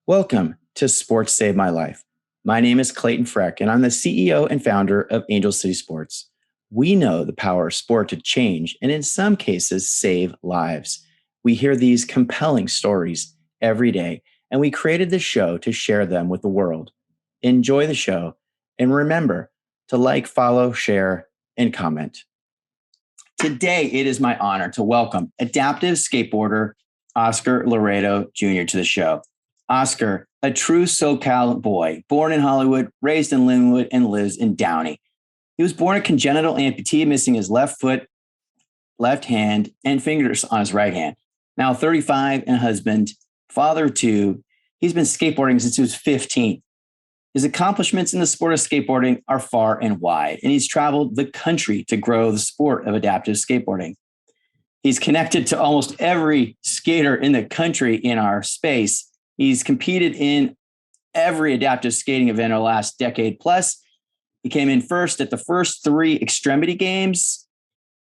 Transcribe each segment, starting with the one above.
Welcome to Sports Saved My Life. My name is Clayton Freck, and I'm the CEO and founder of Angel City Sports. We know the power of sport to change and, in some cases, save lives. We hear these compelling stories every day, and we created this show to share them with the world. Enjoy the show, and remember to like, follow, share, and comment. Today, it is my honor to welcome adaptive skateboarder Oscar Loreto Jr. to the show. Oscar, a true SoCal boy, born in Hollywood, raised in Linwood, and lives in Downey. He was born a congenital amputee, missing his left foot, left hand, and fingers on his right hand. Now 35 and a husband, father of two, he's been skateboarding since he was 15. His accomplishments in the sport of skateboarding are far and wide, and he's traveled the country to grow the sport of adaptive skateboarding. He's connected to almost every skater in the country in our space. He's competed in every adaptive skating event over the last decade plus. He came in first at the first three Extremity Games.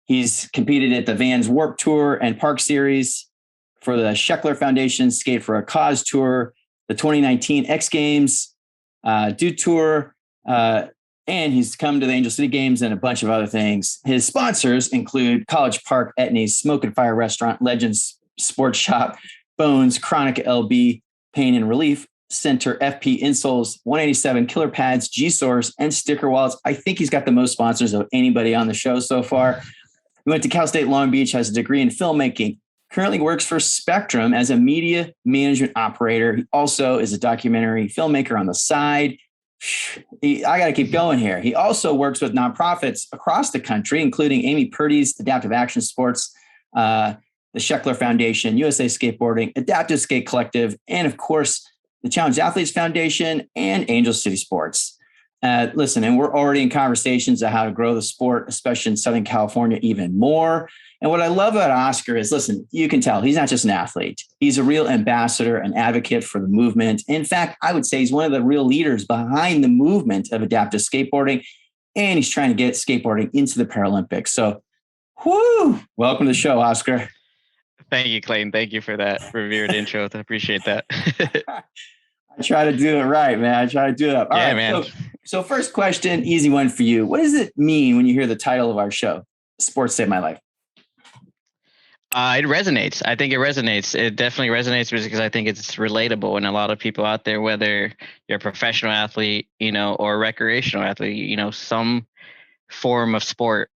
He's competed at the Vans Warped Tour and Park Series, for the Sheckler Foundation Skate for a Cause Tour, the 2019 X Games, Do Tour, and he's come to the Angel City Games and a bunch of other things. His sponsors include College Park, Etnies, Smoke and Fire Restaurant, Legends Sports Shop, Bones, Chronic LB, Pain and Relief Center, FP Insoles, 187 Killer Pads, G-Source, and Sticker Wallets. I think he's got the most sponsors of anybody on the show so far. He went to Cal State Long Beach, has a degree in filmmaking, currently works for Spectrum as a media management operator. He also is a documentary filmmaker on the side. I got to keep going here. He also works with nonprofits across the country, including Amy Purdy's Adaptive Action Sports, the Sheckler Foundation, USA Skateboarding, Adaptive Skate Collective, and of course, the Challenge Athletes Foundation and Angel City Sports. Listen, and we're already in conversations of how to grow the sport, especially in Southern California, even more. And what I love about Oscar is, listen, you can tell he's not just an athlete. He's a real ambassador, an advocate for the movement. In fact, I would say he's one of the real leaders behind the movement of adaptive skateboarding, and he's trying to get skateboarding into the Paralympics. So, welcome to the show, Oscar. Thank you, Clayton. Thank you for that revered intro. I appreciate that. I try to do it right, man. I try to do it up. All right, man. So first question, easy one for you. What does it mean when you hear the title of our show, Sports Saved My Life? It resonates. I think it resonates. It definitely resonates because I think it's relatable. And a lot of people out there, whether you're a professional athlete, or a recreational athlete, some form of sport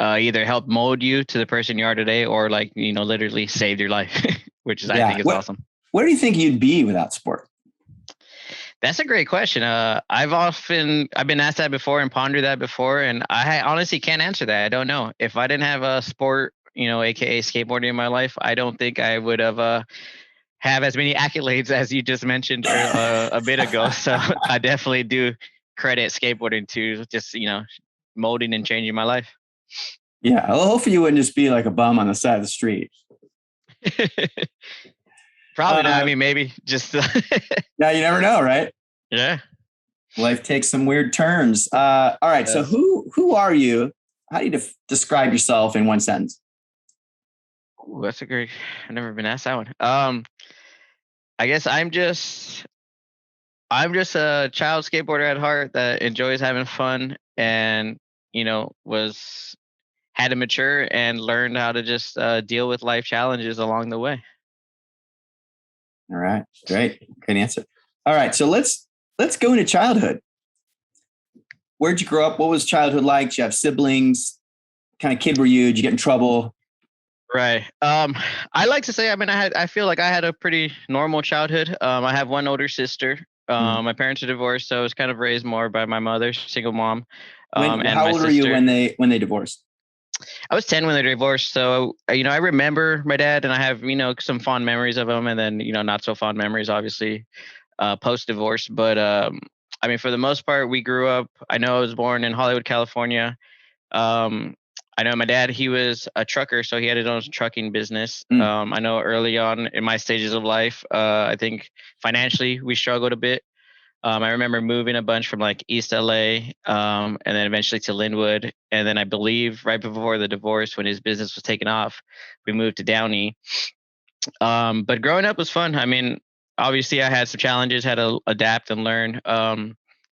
either help mold you to the person you are today, or literally saved your life, which is, I think is awesome. Where do you think you'd be without sport? That's a great question. I've been asked that before and pondered that before, and I honestly can't answer that. I don't know. If I didn't have a sport, AKA skateboarding in my life, I don't think I would have as many accolades as you just mentioned a bit ago. So I definitely do credit skateboarding to just, molding and changing my life. Yeah. Well, hopefully you wouldn't just be like a bum on the side of the street. Probably not. I mean, maybe just. Now you never know, right? Yeah. Life takes some weird turns. All right. Yes. So who are you? How do you describe yourself in one sentence? Ooh, that's a great. I've never been asked that one. I guess I'm just a child skateboarder at heart that enjoys having fun and had to mature and learned how to just deal with life challenges along the way. All right. Great answer. All right. So let's go into childhood. Where'd you grow up? What was childhood like? Did you have siblings? What kind of kid were you? Did you get in trouble? Right. I like to say, I feel like I had a pretty normal childhood. I have one older sister. My parents are divorced, so I was kind of raised more by my mother, single mom. How old were you when they divorced? I was 10 when they divorced. So, I remember my dad, and I have, some fond memories of him, and then, not so fond memories, obviously, post-divorce. But, for the most part, we grew up, I know I was born in Hollywood, California. I know my dad, he was a trucker, so he had his own trucking business. I know early on in my stages of life, I think financially we struggled a bit. I remember moving a bunch from like East LA and then eventually to Linwood. And then I believe right before the divorce, when his business was taken off, we moved to Downey. But growing up was fun. obviously I had some challenges, had to adapt and learn.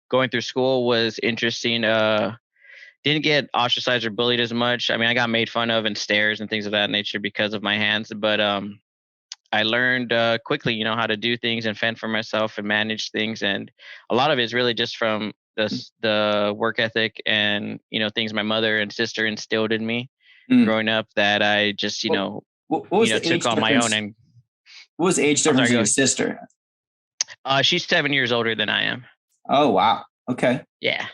Going through school was interesting. Didn't get ostracized or bullied as much. I mean, I got made fun of and stares and things of that nature because of my hands, but I learned quickly, how to do things and fend for myself and manage things. And a lot of it is really just from the work ethic and, things my mother and sister instilled in me growing up that I just, what was the took age on my own. difference? And What was the age difference in your sister? She's 7 years older than I am. Oh, wow. Okay. Yeah.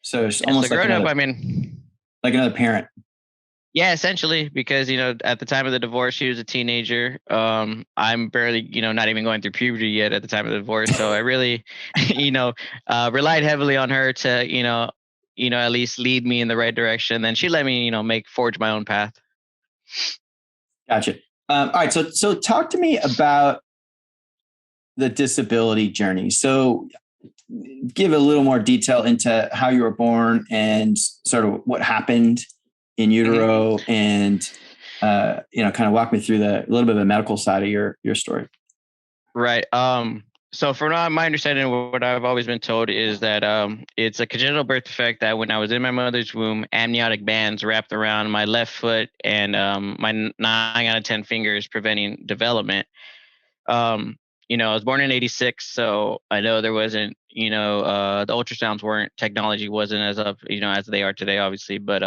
So it's almost so like growing another, up, I mean, like another parent. yeah, essentially, because at the time of the divorce, she was a teenager. I'm barely, not even going through puberty yet at the time of the divorce. So I really, relied heavily on her to, at least lead me in the right direction. Then she let me, forge my own path. Gotcha. All right. So talk to me about the disability journey. So give a little more detail into how you were born and sort of what happened in utero, and kind of walk me through a little bit of the medical side of your story. Right. So from my understanding, what I've always been told is that it's a congenital birth defect that when I was in my mother's womb, amniotic bands wrapped around my left foot and my 9 out of 10 fingers, preventing development. I was born in '86, so I know there wasn't, the ultrasounds technology wasn't as up, as they are today, obviously. But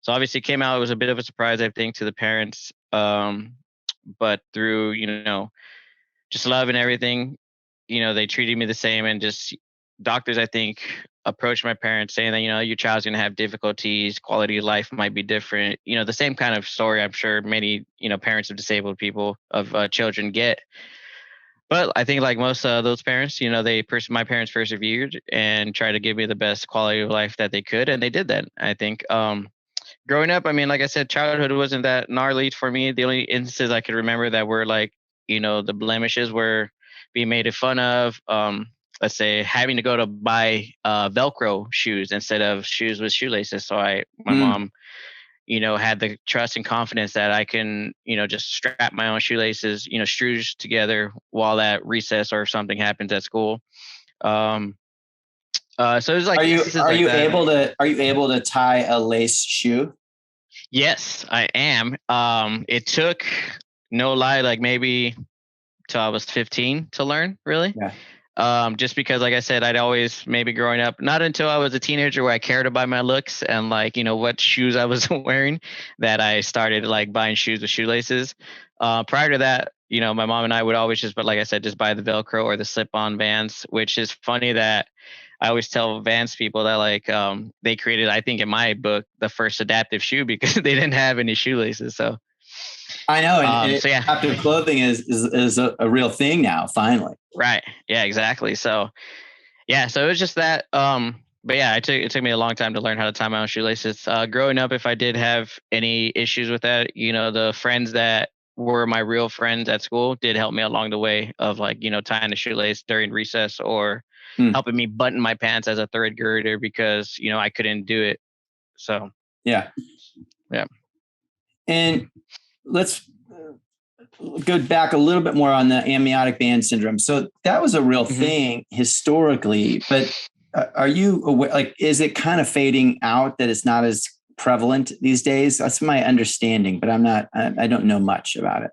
so obviously it came out. It was a bit of a surprise, I think, to the parents. But through, just love and everything, they treated me the same, and just doctors, I think, approached my parents saying that, your child's going to have difficulties, quality of life might be different, the same kind of story I'm sure many, parents of disabled people, of children get. But I think like most of those parents, my parents persevered and tried to give me the best quality of life that they could. And they did that. I think growing up, I mean, like I said, childhood wasn't that gnarly for me. The only instances I could remember that were like, the blemishes were being made fun of. Let's say having to go to buy Velcro shoes instead of shoes with shoelaces. So my mom, had the trust and confidence that I can, just strap my own shoelaces, screws together while at recess or if something happens at school. So it was like, are you able to tie a lace shoe? Yes, I am. It took, no lie, like maybe till I was 15 to learn, really. Yeah. Just because, like I said, I'd always, maybe growing up, not until I was a teenager where I cared about my looks and like, what shoes I was wearing, that I started like buying shoes with shoelaces. Prior to that, my mom and I would always just, but like I said, just buy the Velcro or the slip-on Vans, which is funny that I always tell Vans people that like they created, I think in my book, the first adaptive shoe because they didn't have any shoelaces. So I know, and adaptive clothing is a real thing now. Finally, right? Yeah, exactly. So yeah, so it was just that. But yeah, it took me a long time to learn how to tie my own shoelaces. Growing up, if I did have any issues with that, the friends that were my real friends at school did help me along the way of like, tying a shoelace during recess or helping me button my pants as a third grader because, I couldn't do it. So, yeah. And let's go back a little bit more on the amniotic band syndrome. So that was a real thing historically, but are you aware, like, is it kind of fading out that it's not as prevalent these days? That's my understanding, but I don't know much about it.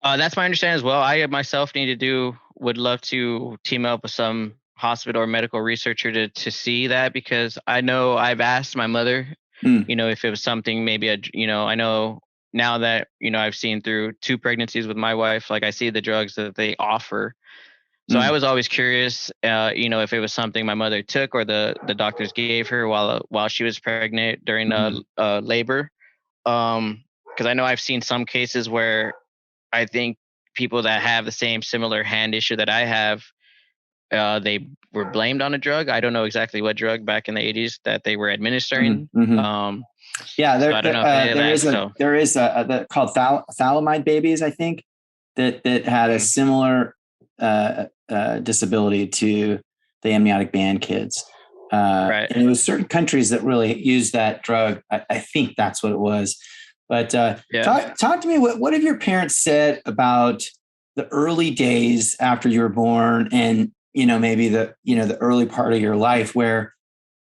That's my understanding as well. I myself would love to team up with some hospital or medical researcher to see that, because I know I've asked my mother, if it was something maybe, I know now that, I've seen through 2 pregnancies with my wife, like I see the drugs that they offer. So I was always curious, if it was something my mother took or the doctors gave her while she was pregnant during labor. Because I know I've seen some cases where I think people that have the same similar hand issue that I have, they were blamed on a drug. I don't know exactly what drug back in the '80s that they were administering. Yeah, so I don't know if there is a called thalidomide babies, I think, that had a similar disability to the amniotic band kids. Right. And it was certain countries that really used that drug. I think that's what it was. But talk to me. What have your parents said about the early days after you were born and, maybe the early part of your life where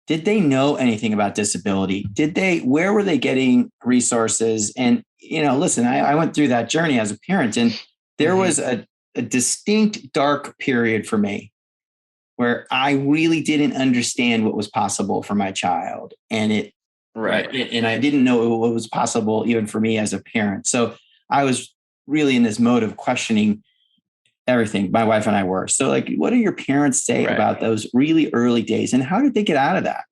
did they know anything about disability? Where were they getting resources? And, listen, I went through that journey as a parent, and there was a distinct dark period for me where I really didn't understand what was possible for my child. And and I didn't know what was possible even for me as a parent. So I was really in this mode of questioning everything. My wife and I were. So like, what do your parents say about those really early days, and how did they get out of that?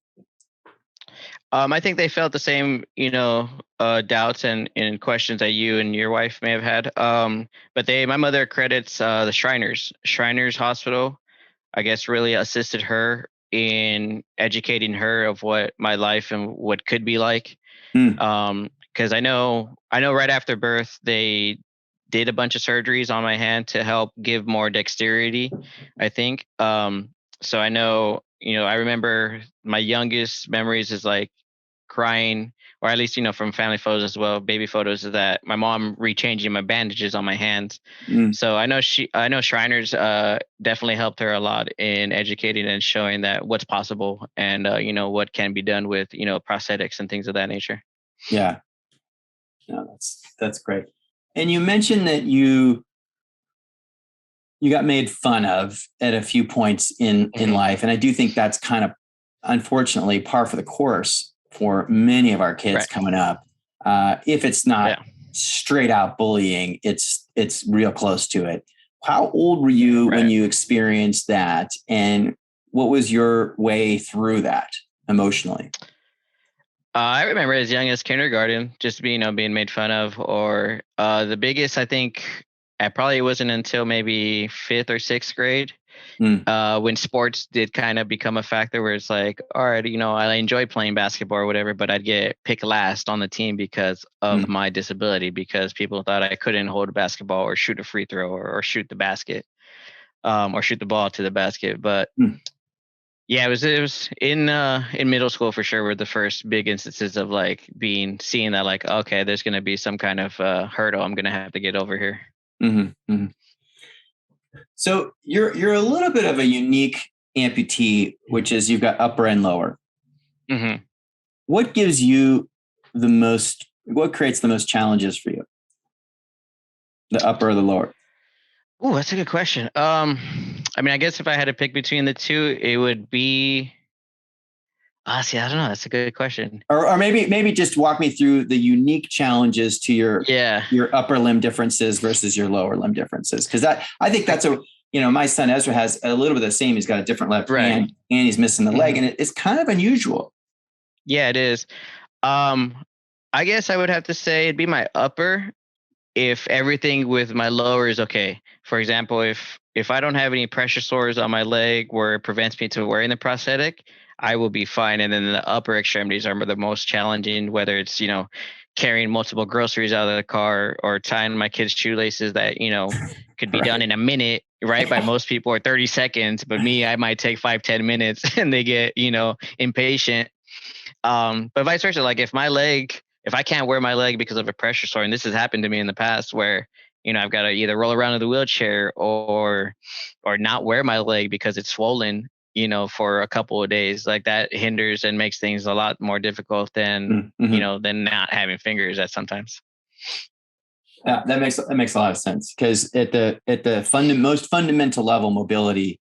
I think they felt the same, doubts and questions that you and your wife may have had. But my mother credits the Shriners Hospital, I guess, really assisted her in educating her of what my life and what could be like. Because I know right after birth, they did a bunch of surgeries on my hand to help give more dexterity, I think. So I know, I remember my youngest memories is like crying, or at least, from family photos as well, baby photos, is that my mom rechanging my bandages on my hands. So I know Shriners definitely helped her a lot in educating and showing that what's possible and, what can be done with, prosthetics and things of that nature. Yeah. No, that's great. And you mentioned that you got made fun of at a few points in life. And I do think that's kind of, unfortunately, par for the course for many of our kids coming up. If it's not straight out bullying, it's real close to it. How old were you when you experienced that? And what was your way through that emotionally? I remember as young as kindergarten, just being made fun of, or the biggest, I think, it probably wasn't until maybe 5th or 6th grade when sports did kind of become a factor where it's like, all right, I enjoy playing basketball or whatever, but I'd get picked last on the team because of my disability, because people thought I couldn't hold a basketball or shoot a free throw or shoot the basket or shoot the ball to the basket. But yeah, it was in middle school for sure were the first big instances of like seeing that like, okay, there's going to be some kind of hurdle I'm going to have to get over here. So you're a little bit of a unique amputee, which is you've got upper and lower. What gives you what creates the most challenges for you? The upper or the lower? Oh, that's a good question. I mean, I guess if I had to pick between the two, it would be. See, I don't know. That's a good question. Or maybe just walk me through the unique challenges to your upper limb differences versus your lower limb differences. Because I think that's my son Ezra has a little bit of the same. He's got a different left hand and he's missing the leg, and it's kind of unusual. Yeah, it is. I guess I would have to say it'd be my upper if everything with my lower is okay. For example, if I don't have any pressure sores on my leg where it prevents me to wearing the prosthetic, I will be fine. And then the upper extremities are the most challenging, whether it's, carrying multiple groceries out of the car or tying my kids' shoelaces that, could be done in a minute, right? By most people, or 30 seconds. But me, I might take 5-10 minutes and they get, impatient. But vice versa, like if I can't wear my leg because of a pressure sore, and this has happened to me in the past where, I've got to either roll around in the wheelchair or not wear my leg because it's swollen, for a couple of days, like that hinders and makes things a lot more difficult than, than not having fingers at sometimes. Yeah, that makes a lot of sense, because at the most fundamental level, mobility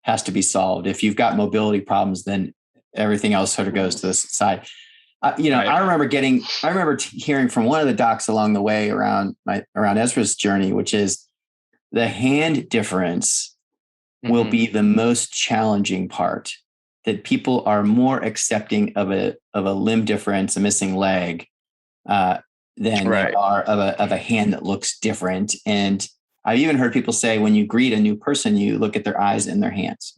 has to be solved. If you've got mobility problems, then everything else sort of goes to the side. I remember hearing from one of the docs along the way around Ezra's journey, which is the hand difference will be the most challenging part. That people are more accepting of a limb difference, a missing leg, than they are of a hand that looks different. And I've even heard people say when you greet a new person, you look at their eyes and their hands.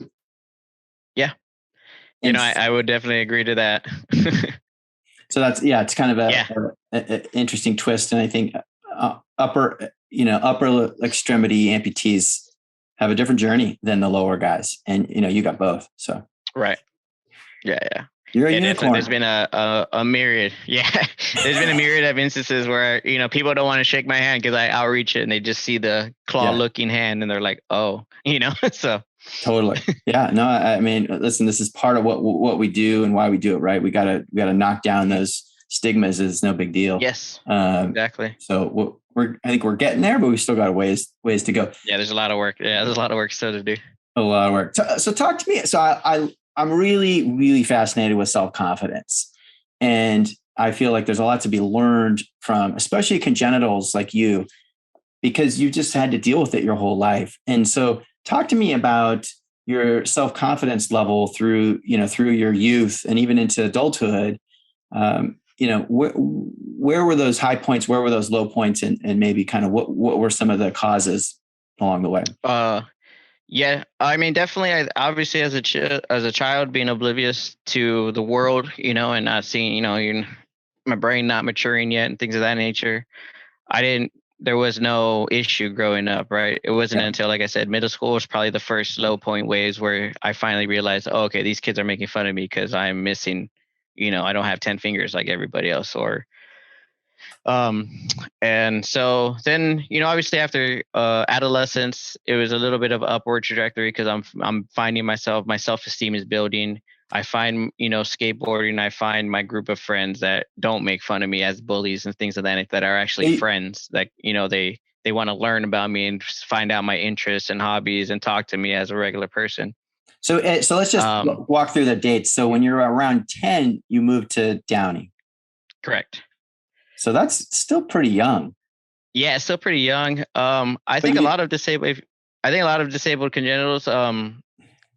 Yeah. I would definitely agree to that. So it's kind of an interesting twist. And I think upper extremity amputees have a different journey than the lower guys. And, you got both. So. Right. Yeah. You're a Yeah, definitely. unicorn. There's been a myriad. Yeah, there's been a myriad of instances where people don't want to shake my hand because I outreach it and they just see the claw-looking hand and they're like, oh, so. Totally. Yeah. No, I mean, listen, this is part of what we do and why we do it, right? We gotta knock down those stigmas. It's no big deal. Yes. Exactly. So I think we're getting there, but we still got ways to go. Yeah, there's a lot of work. Yeah, there's a lot of work still to do. A lot of work. So talk to me. So I'm really, really fascinated with self-confidence, and I feel like there's a lot to be learned from, especially congenitals like you, because you just had to deal with it your whole life. And so talk to me about your self-confidence level through your youth and even into adulthood. Where were those high points? Where were those low points? And maybe kind of what were some of the causes along the way? Yeah, I mean, definitely. Obviously, as a child, being oblivious to the world, and not seeing, my brain not maturing yet and things of that nature. There was no issue growing up, right? It wasn't until, like I said, middle school was probably the first low point waves where I finally realized, oh, okay, these kids are making fun of me because I'm missing, I don't have 10 fingers like everybody else, and so then, obviously after adolescence, it was a little bit of an upward trajectory because I'm finding my self-esteem is building. I find, skateboarding, I find my group of friends that don't make fun of me as bullies and things of that are actually friends that, they want to learn about me and find out my interests and hobbies and talk to me as a regular person. So let's just walk through the dates. So when you're around 10, you moved to Downey. Correct. So that's still pretty young. Yeah, still pretty young. I think a lot of disabled congenitals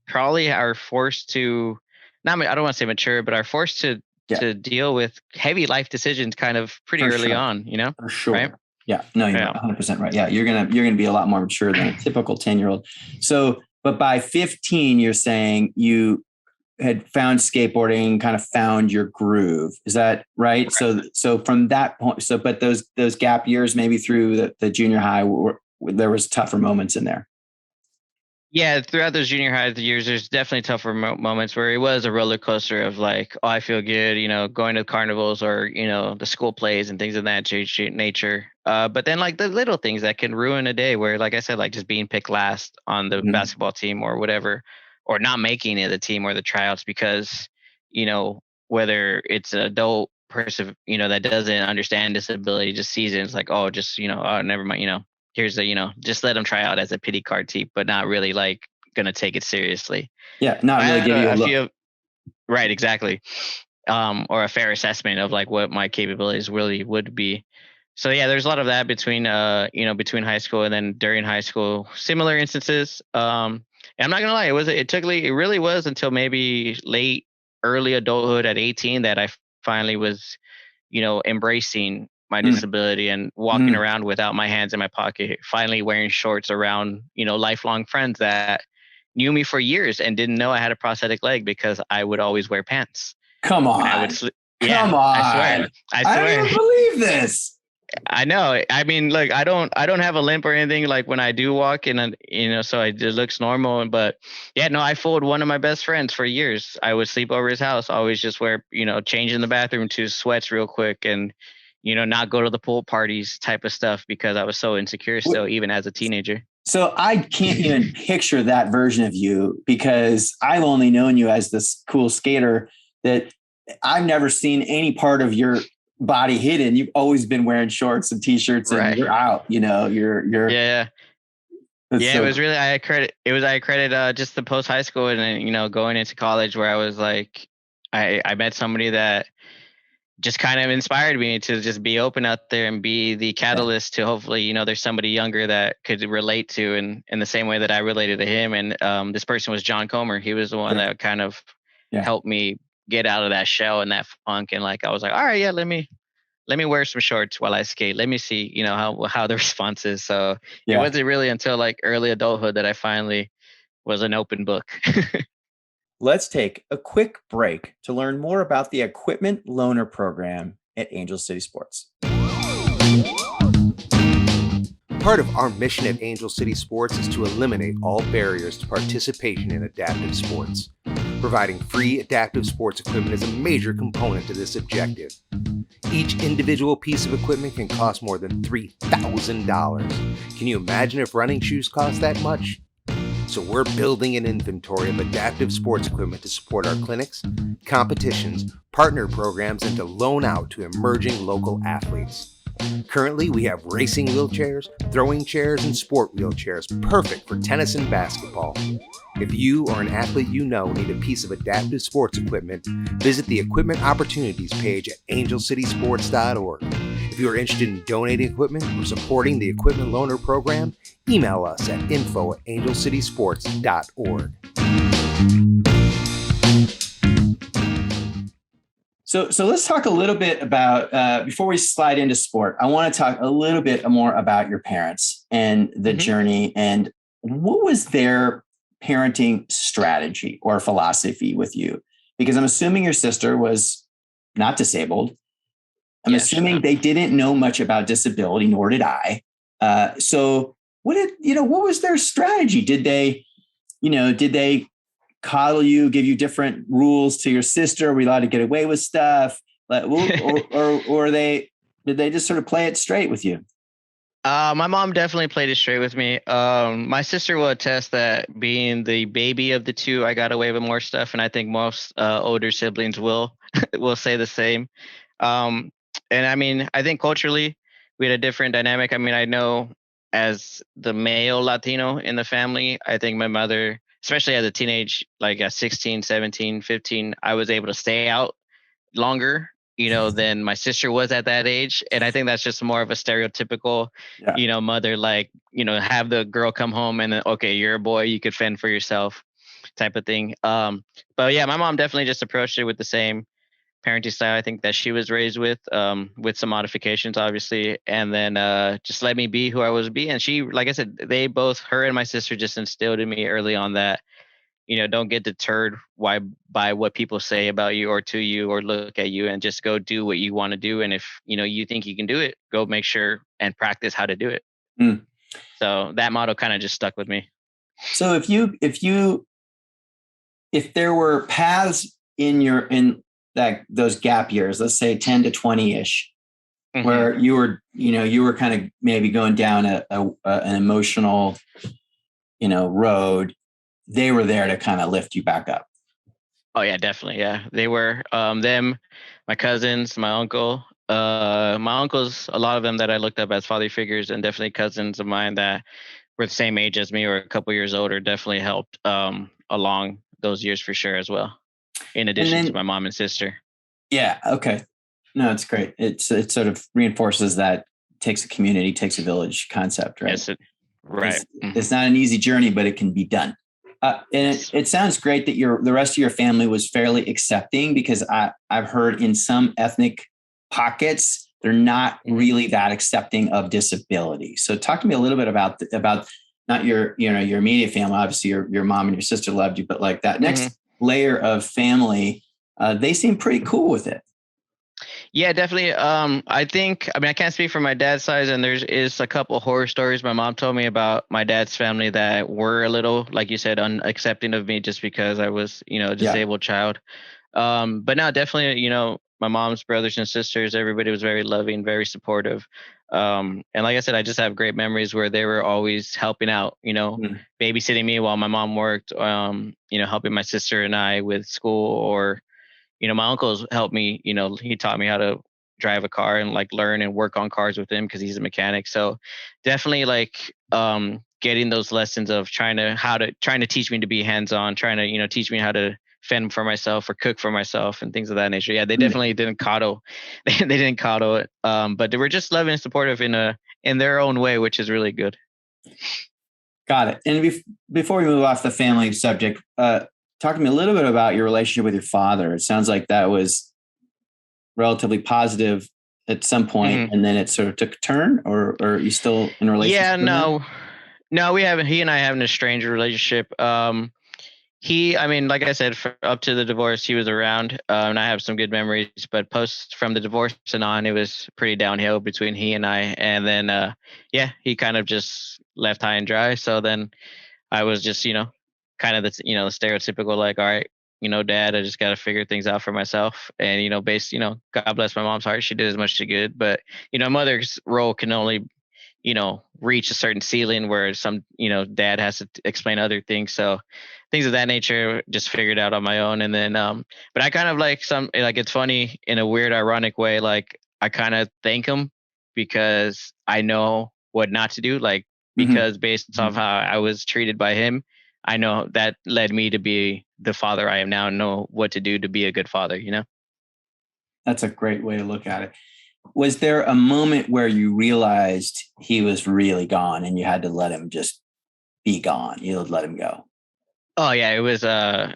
probably are forced to, I don't want to say mature, but are forced to deal with heavy life decisions kind of pretty early on, For sure. Right? Yeah. No, you're 100% right. Yeah, you're gonna be a lot more mature than a typical 10-year-old. So, but by 15, you're saying you had found skateboarding, kind of found your groove. Is that right? Okay. So from that point, but those gap years, maybe through the junior high, there was tougher moments in there. Yeah, throughout those junior high years, there's definitely tougher moments where it was a roller coaster of like, oh, I feel good, going to carnivals or, the school plays and things of that nature. But then like the little things that can ruin a day where, like I said, like just being picked last on the basketball team or whatever, or not making it the team or the tryouts because, whether it's an adult person, that doesn't understand disability, just sees it. It's like, oh, just, oh, never mind, here's the, just let them try out as a pity card team, but not really like going to take it seriously. Yeah. Not really give you a look. Right. Exactly. Or a fair assessment of like what my capabilities really would be. So yeah, there's a lot of that between high school and then during high school, similar instances. And I'm not gonna lie, it really was until maybe early adulthood at 18 that I finally was, embracing my disability and walking around without my hands in my pocket, finally wearing shorts around, lifelong friends that knew me for years and didn't know I had a prosthetic leg because I would always wear pants. Come on. Come on. I swear. I don't even believe this. I know. I mean, look, I don't have a limp or anything like when I do walk and, so it looks normal. But yeah, no, I fooled one of my best friends for years. I would sleep over his house, always just wear, change in the bathroom to sweats real quick and, not go to the pool parties type of stuff because I was so insecure still, even as a teenager. So I can't even picture that version of you because I've only known you as this cool skater that I've never seen any part of your body hidden. You've always been wearing shorts and t-shirts and you're out, you're yeah. Yeah, it was really, I credit just the post high school and then, going into college where I was like, I met somebody that just kind of inspired me to just be open out there and be the catalyst to hopefully, there's somebody younger that could relate to in the same way that I related to him. And this person was John Comer. He was the one that kind of helped me get out of that shell and that funk. And like, I was like, all right, yeah, let me wear some shorts while I skate. Let me see, how the response is. So it wasn't really until like early adulthood that I finally was an open book. Let's take a quick break to learn more about the Equipment Loaner Program at Angel City Sports. Part of our mission at Angel City Sports is to eliminate all barriers to participation in adaptive sports. Providing free adaptive sports equipment is a major component to this objective. Each individual piece of equipment can cost more than $3,000. Can you imagine if running shoes cost that much? So we're building an inventory of adaptive sports equipment to support our clinics, competitions, partner programs, and to loan out to emerging local athletes. Currently, we have racing wheelchairs, throwing chairs, and sport wheelchairs, perfect for tennis and basketball. If you or an athlete you know need a piece of adaptive sports equipment, visit the Equipment Opportunities page at angelcitysports.org. If you are interested in donating equipment or supporting the Equipment Loaner program, email us at info@angelcitysports.org. So let's talk a little bit about, before we slide into sport, I want to talk a little bit more about your parents and the journey, and what was their parenting strategy or philosophy with you? Because I'm assuming your sister was not disabled. I'm assuming they didn't know much about disability, nor did I. So what was their strategy? Did they coddle you, give you different rules to your sister? Were you allowed to get away with stuff? Or did they just sort of play it straight with you? My mom definitely played it straight with me. My sister will attest that being the baby of the two, I got away with more stuff, and I think most older siblings will say the same. And I mean, I think culturally we had a different dynamic. I mean, I know as the male Latino in the family, I think my mother, especially as a teenage, like at 16, 17, 15, I was able to stay out longer, than my sister was at that age. And I think that's just more of a stereotypical, mother, like, have the girl come home and then, okay, you're a boy, you could fend for yourself type of thing. But yeah, my mom definitely just approached it with the same parenting style I think that she was raised with some modifications, obviously, and then just let me be who I was be. And she, like I said, her and my sister just instilled in me early on that, don't get deterred by what people say about you or to you or look at you, and just go do what you want to do. And if, you think you can do it, go make sure and practice how to do it. So that motto kind of just stuck with me. So if there were paths in those gap years, let's say 10 to 20-ish, where you were kind of maybe going down an emotional, road, they were there to kind of lift you back up. Oh yeah, definitely. Yeah, they were. Them, my cousins, my uncle, my uncles, a lot of them that I looked up as father figures, and definitely cousins of mine that were the same age as me or a couple years older, definitely helped along those years for sure as well. In addition to my mom and sister. Yeah. Okay. No, it's great. It sort of reinforces that takes a community, takes a village concept, right? Yes, right. It's not an easy journey, but it can be done. And it sounds great that the rest of your family was fairly accepting, because I've heard in some ethnic pockets, they're not really that accepting of disability. So talk to me a little bit about not your immediate family. Obviously your mom and your sister loved you, but like that next layer of family, they seem pretty cool with it. Yeah, definitely. I can't speak for my dad's side, and is a couple horror stories my mom told me about my dad's family that were a little, like you said, unaccepting of me just because I was, a disabled child. But now definitely, my mom's brothers and sisters, everybody was very loving, very supportive. And like I said, I just have great memories where they were always helping out, babysitting me while my mom worked, helping my sister and I with school, or my uncles helped me, he taught me how to drive a car and like learn and work on cars with him because he's a mechanic. So definitely like getting those lessons of trying to teach me to be hands-on, trying to, teach me how to fend for myself or cook for myself and things of that nature. Yeah, they definitely didn't coddle. They didn't coddle it. But they were just loving and supportive in their own way, which is really good. Got it. And before we move off the family subject, talk to me a little bit about your relationship with your father. It sounds like that was relatively positive at some point, and then it sort of took a turn, or are you still in a relationship? Yeah, no, we haven't. He and I have an estranged relationship. Like I said, up to the divorce, he was around, and I have some good memories. But from the divorce and on, it was pretty downhill between he and I. And then, he kind of just left high and dry. So then I was just, kind of the stereotypical, like, all right, Dad, I just got to figure things out for myself. And, God bless my mom's heart. She did as much as she could. But, mother's role can only, reach a certain ceiling where some, dad has to explain other things. So things of that nature just figured out on my own. And then, but I kind of like it's funny in a weird, ironic way. Like I kind of thank him because I know what not to do. Like, because based off how I was treated by him, I know that led me to be the father I am now and know what to do to be a good father, That's a great way to look at it. Was there a moment where you realized he was really gone and you had to let him just be gone? You let him go. Oh yeah, it was there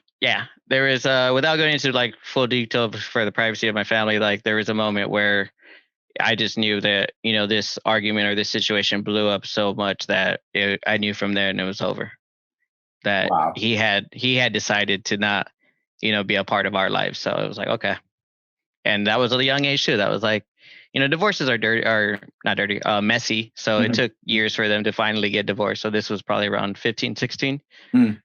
was without going into like full detail for the privacy of my family, like there was a moment where I just knew that, this argument or this situation blew up so much that I knew from there and it was over. That Wow. he had decided to not, be a part of our lives. So it was like, okay. And that was at a young age too. That was like, divorces are messy. So it took years for them to finally get divorced. So this was probably around 15, 16.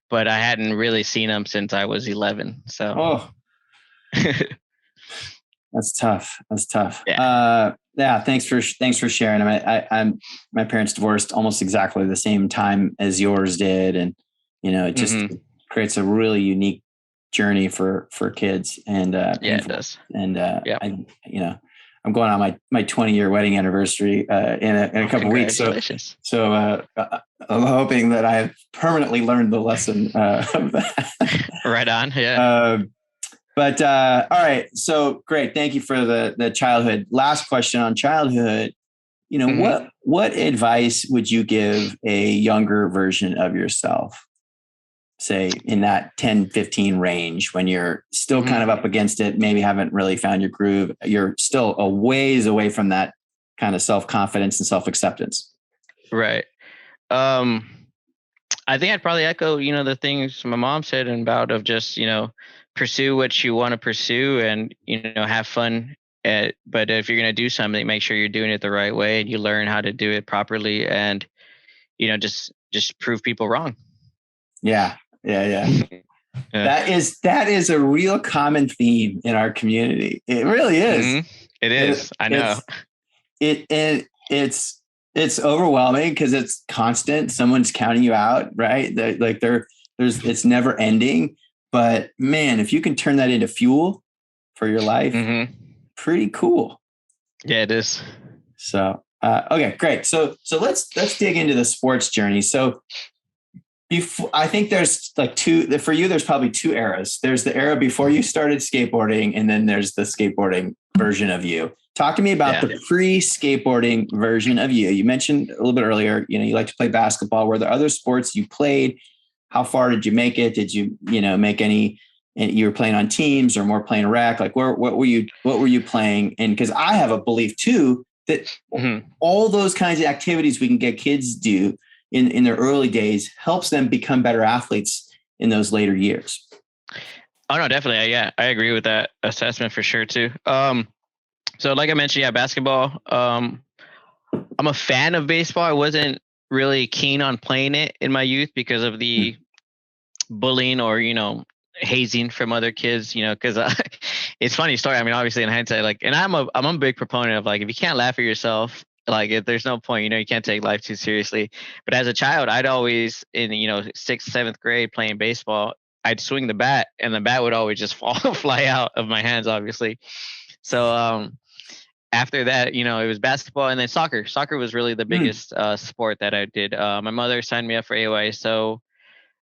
But I hadn't really seen him since I was 11. So. That's tough. Yeah. Thanks for sharing. I'm my parents divorced almost exactly the same time as yours did. And, it just creates a really unique journey for kids and, it does. And, I'm going on my 20-year wedding anniversary, in a couple of weeks. So I'm hoping that I've permanently learned the lesson, of that. Right on. Yeah. But all right, so great. Thank you for the childhood. Last question on childhood. What advice would you give a younger version of yourself, say in that 10, 15 range, when you're still kind of up against it, maybe haven't really found your groove, you're still a ways away from that kind of self-confidence and self-acceptance? Right. I think I'd probably echo, the things my mom said about of just, pursue what you want to pursue and, have fun. But if you're going to do something, make sure you're doing it the right way and you learn how to do it properly and, just prove people wrong. Yeah. That is a real common theme in our community. It really is. It is. I know. It's overwhelming because it's constant. Someone's counting you out, right? It's never ending. But man, if you can turn that into fuel for your life, pretty cool. Yeah, it is. So, okay, great. So let's dig into the sports journey. So I think there's for you, there's probably two eras. There's the era before you started skateboarding, and then there's the skateboarding version of you. Talk to me about the pre-skateboarding version of you. You mentioned a little bit earlier, you like to play basketball. Were there other sports you played? How far did you make it? Did you, make any, and you were playing on teams or more playing rec? Like what were you playing? And because I have a belief too, that all those kinds of activities we can get kids do in their early days helps them become better athletes in those later years. Oh no, definitely. Yeah, I agree with that assessment for sure too. So like I mentioned, basketball. I'm a fan of baseball. I wasn't really keen on playing it in my youth because of the bullying or, hazing from other kids, because it's a funny story. I mean, obviously in hindsight, and I'm a big proponent of if you can't laugh at yourself, if there's no point, you can't take life too seriously. But as a child, I'd always in, 6th, 7th grade playing baseball, I'd swing the bat and the bat would always just fly out of my hands, obviously. So, after that, it was basketball and then soccer. Soccer was really the biggest sport that I did. My mother signed me up for AY, so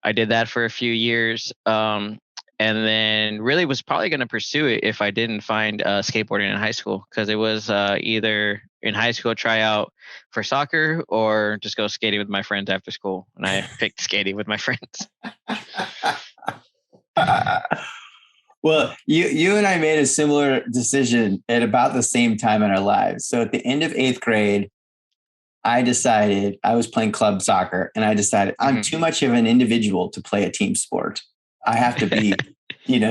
I did that for a few years. And then really was probably going to pursue it if I didn't find skateboarding in high school, because it was either in high school try out for soccer or just go skating with my friends after school. And I picked skating with my friends. Well, you and I made a similar decision at about the same time in our lives. So at the end of 8th grade, I decided I was playing club soccer and I decided I'm too much of an individual to play a team sport. I have to be,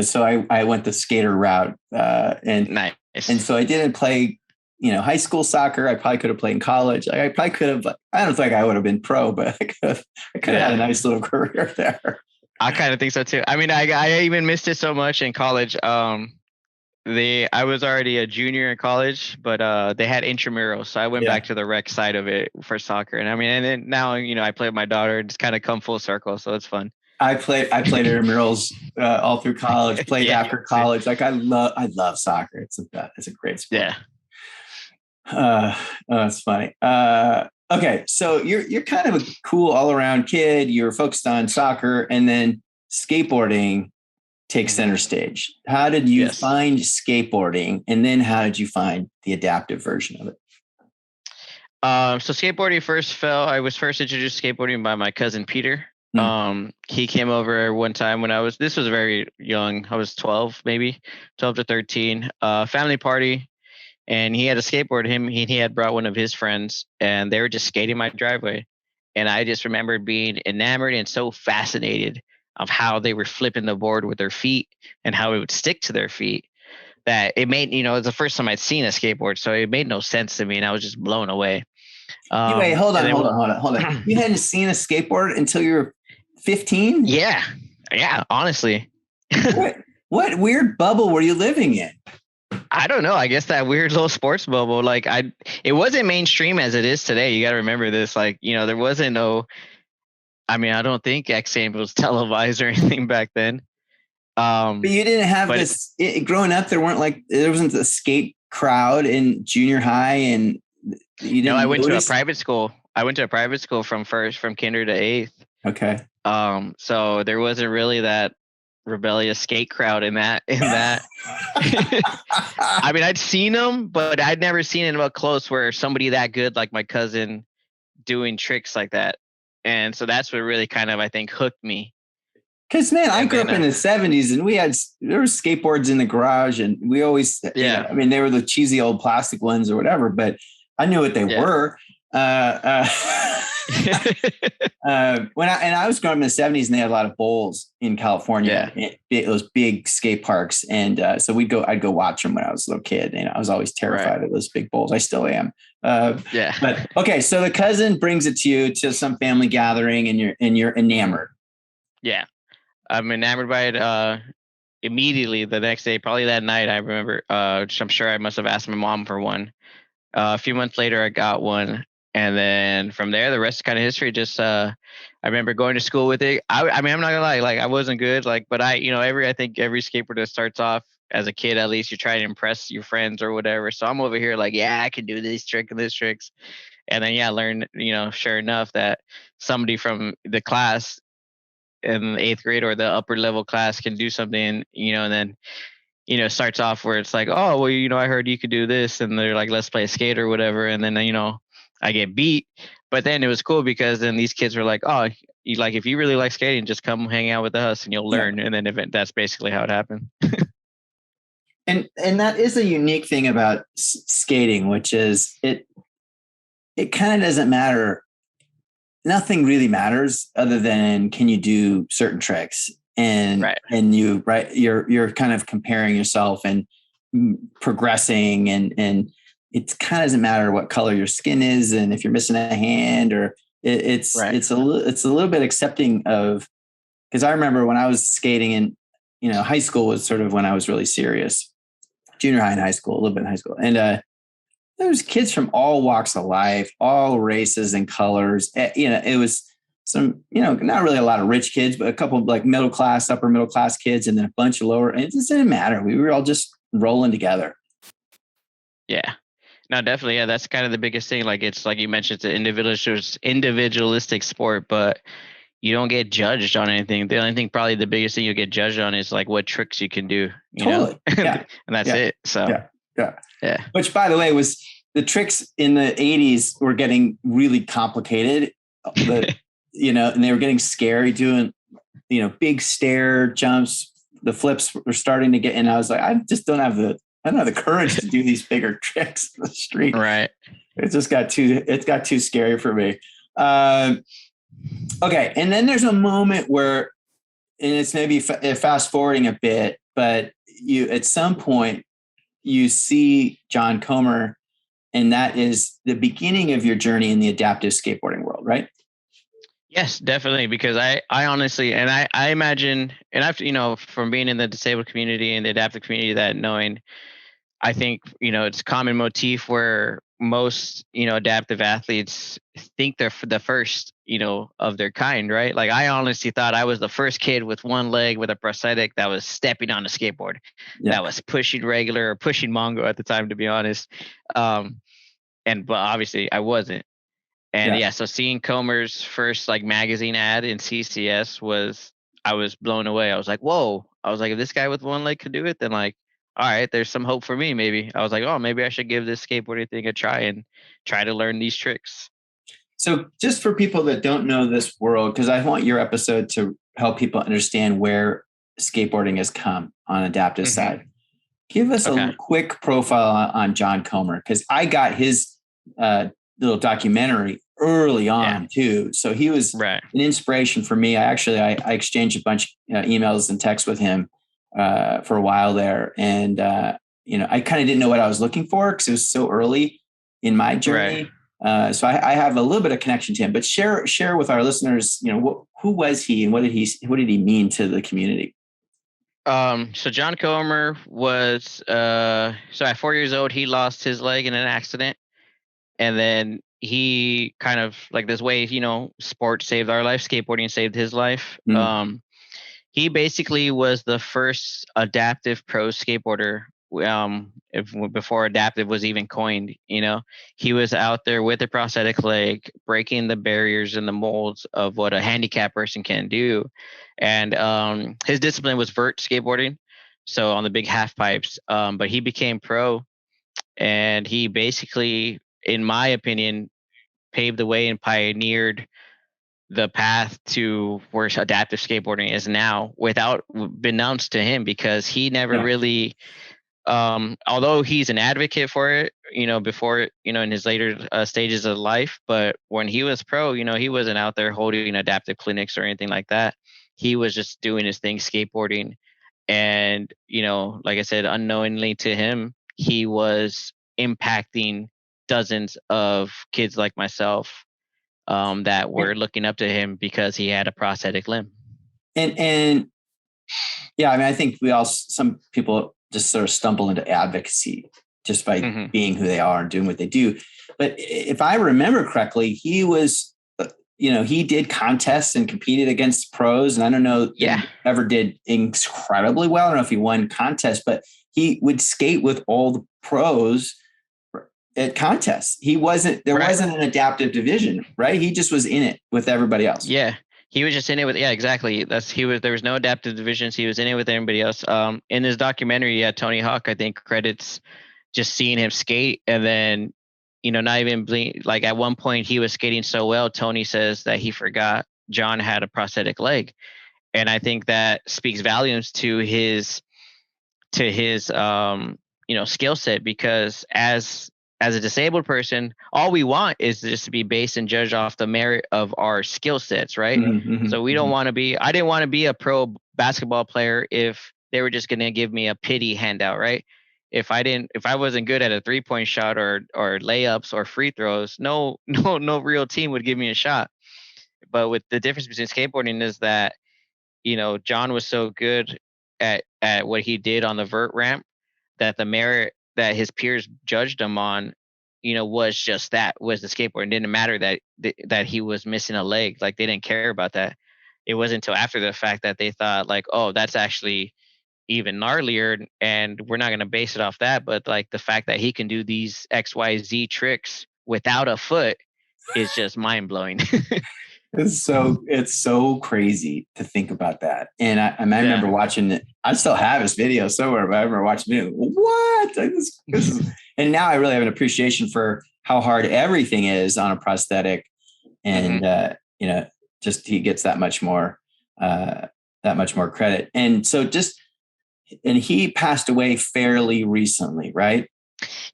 so I went the skater route. Nice. And so I didn't play, high school soccer. I probably could have played in college. I probably could have, I don't think I would have been pro, but I could have had a nice little career there. I kind of think so too. I mean, I even missed it so much in college. I was already a junior in college, but they had intramurals, so I went back to the rec side of it for soccer. And I mean, and then now I play with my daughter. It's kind of come full circle, so it's fun. I played intramurals all through college. Played after college. Like I love soccer. It's a great sport. Yeah. That's funny. Okay, so you're kind of a cool all around kid. You're focused on soccer, and then skateboarding takes center stage. How did you find skateboarding, and then how did you find the adaptive version of it? So skateboarding I was first introduced to skateboarding by my cousin Peter. He came over one time when this was very young. I was 12 to 13, family party. And he had a skateboard. He had brought one of his friends, and they were just skating my driveway. And I just remember being enamored and so fascinated of how they were flipping the board with their feet and how it would stick to their feet, that it made, it was the first time I'd seen a skateboard. So it made no sense to me, and I was just blown away. Wait, hold on. You hadn't seen a skateboard until you were 15? Yeah, honestly. What weird bubble were you living in? I don't know. I guess that weird little sports bubble. Like it wasn't mainstream as it is today. You got to remember this. Like, there wasn't I don't think X Games was televised or anything back then. But you didn't have this growing up. There wasn't a skate crowd in junior high, and you didn't. No, I went to a private school. From kinder to 8th. Okay. So there wasn't really that rebellious skate crowd in that. I mean, I'd seen them, but I'd never seen it up close where somebody that good, like my cousin, doing tricks like that. And so that's what really kind of, I think, hooked me. Because, man, I grew up in the 70s, and there were skateboards in the garage, and we always, they were the cheesy old plastic ones or whatever, but I knew what they were. When I was growing up in the 70s, and they had a lot of bowls in California, those big skate parks. And so I'd go watch them when I was a little kid. And I was always terrified of those big bowls. I still am. But okay. So the cousin brings it to you to some family gathering, and you're enamored. Yeah. I'm enamored by it immediately the next day, probably that night. I remember, I'm sure I must have asked my mom for one. A few months later, I got one. And then from there, the rest is kind of history. Just, I remember going to school with it. I mean, I'm not gonna lie, like I wasn't good, but I think every skateboarder starts off as a kid, at least you try to impress your friends or whatever. So I'm over here like, I can do this trick and this tricks. And then, learn, sure enough that somebody from the class in the 8th grade or the upper level class can do something, and then, starts off where it's like, oh, well, I heard you could do this. And they're like, let's play skate or whatever. And then, I get beat, but then it was cool because then these kids were like, oh, if you really like skating, just come hang out with us and you'll learn. And then that's basically how it happened. And that is a unique thing about skating, which is it kind of doesn't matter. Nothing really matters other than can you do certain tricks, and you're kind of comparing yourself and progressing, and it kind of doesn't matter what color your skin is, and if you're missing a hand, or it's a little bit accepting of, because I remember when I was skating in, high school was sort of when I was really serious, junior high and high school, a little bit in high school. And there was kids from all walks of life, all races and colors. It was some, not really a lot of rich kids, but a couple of like middle class, upper middle class kids, and then a bunch of lower. And it just didn't matter. We were all just rolling together. Yeah. No, definitely. Yeah, that's kind of the biggest thing. Like, it's like you mentioned, it's an individualistic sport, but you don't get judged on anything. The only thing, probably the biggest thing you get judged on is like what tricks you can do, totally. Yeah. And that's it. So yeah. Which, by the way, was the tricks in the 80s were getting really complicated, and they were getting scary doing, big stair jumps. The flips were starting to get, and I was like, I don't have the courage to do these bigger tricks on the street. Right. It got too scary for me. Okay. And then there's a moment where, and it's maybe fast forwarding a bit, but at some point you see John Kohler, and that is the beginning of your journey in the adaptive skateboarding world, right? Yes, definitely. Because I honestly, and I imagine, and I've, from being in the disabled community and the adaptive community, that knowing, I think, it's a common motif where most, adaptive athletes think they're the first, of their kind, right? Like I honestly thought I was the first kid with one leg with a prosthetic that was stepping on a skateboard, Yeah. that was pushing regular or pushing Mongo at the time, to be honest. Um, but obviously I wasn't. And Yeah. yeah, so seeing Comer's first like magazine ad in CCS I was blown away. I was like, whoa. I was like, if this guy with one leg could do it, then like, all right, there's some hope for me. Maybe I was like, oh, maybe I should give this skateboarding thing a try and try to learn these tricks. So just for people that don't know this world, because I want your episode to help people understand where skateboarding has come on adaptive side. Give us a quick profile on John Comer, because I got his little documentary early on too. So he was an inspiration for me. I exchanged a bunch of emails and texts with him for a while there. And, I kind of didn't know what I was looking for because it was so early in my journey. So I have a little bit of connection to him, but share with our listeners, who was he and what did he mean to the community? So John Comer was, so at 4 years old, he lost his leg in an accident. And then he kind of like this way, sport saved our life, skateboarding saved his life. He basically was the first adaptive pro skateboarder. Before adaptive was even coined, he was out there with a prosthetic leg, breaking the barriers and the molds of what a handicapped person can do. And his discipline was vert skateboarding, so on the big half pipes. But he became pro, and he basically, in my opinion, paved the way and pioneered the path to where adaptive skateboarding is now, without beknownst to him, because he never really, although he's an advocate for it, before, in his later stages of life, but when he was pro, he wasn't out there holding adaptive clinics or anything like that. He was just doing his thing, skateboarding. And, like I said, unknowingly to him, he was impacting dozens of kids like myself that were looking up to him because he had a prosthetic limb. And yeah, I mean, I think some people just sort of stumble into advocacy just by being who they are and doing what they do. But if I remember correctly, he was, he did contests and competed against pros. And I don't know, he ever did incredibly well. I don't know if he won contests, but he would skate with all the pros at contests. There wasn't an adaptive division, right? He just was in it with everybody else. Yeah. He was just in it with, exactly. There was no adaptive divisions. He was in it with everybody else. In his documentary, Tony Hawk, I think, credits just seeing him skate. And then, not even like at one point he was skating so well, Tony says that he forgot John had a prosthetic leg. And I think that speaks volumes to his skill set, because as a disabled person, all we want is just to be based and judged off the merit of our skill sets, right? So we don't want to be, I didn't want to be a pro basketball player if they were just going to give me a pity handout, right? If I wasn't good at a 3-point shot or layups or free throws, no real team would give me a shot. But with the difference between skateboarding is that, John was so good at what he did on the vert ramp that the merit that his peers judged him on, was just that, was the skateboard. It didn't matter that he was missing a leg. Like, they didn't care about that. It wasn't until after the fact that they thought like, oh, that's actually even gnarlier, and we're not going to base it off that. But like the fact that he can do these XYZ tricks without a foot is just mind blowing. It's so crazy to think about that. And I remember watching it. I still have this video somewhere, but I remember watching it. What? This is, and now I really have an appreciation for how hard everything is on a prosthetic. And, just he gets that much more credit. And so and he passed away fairly recently, right?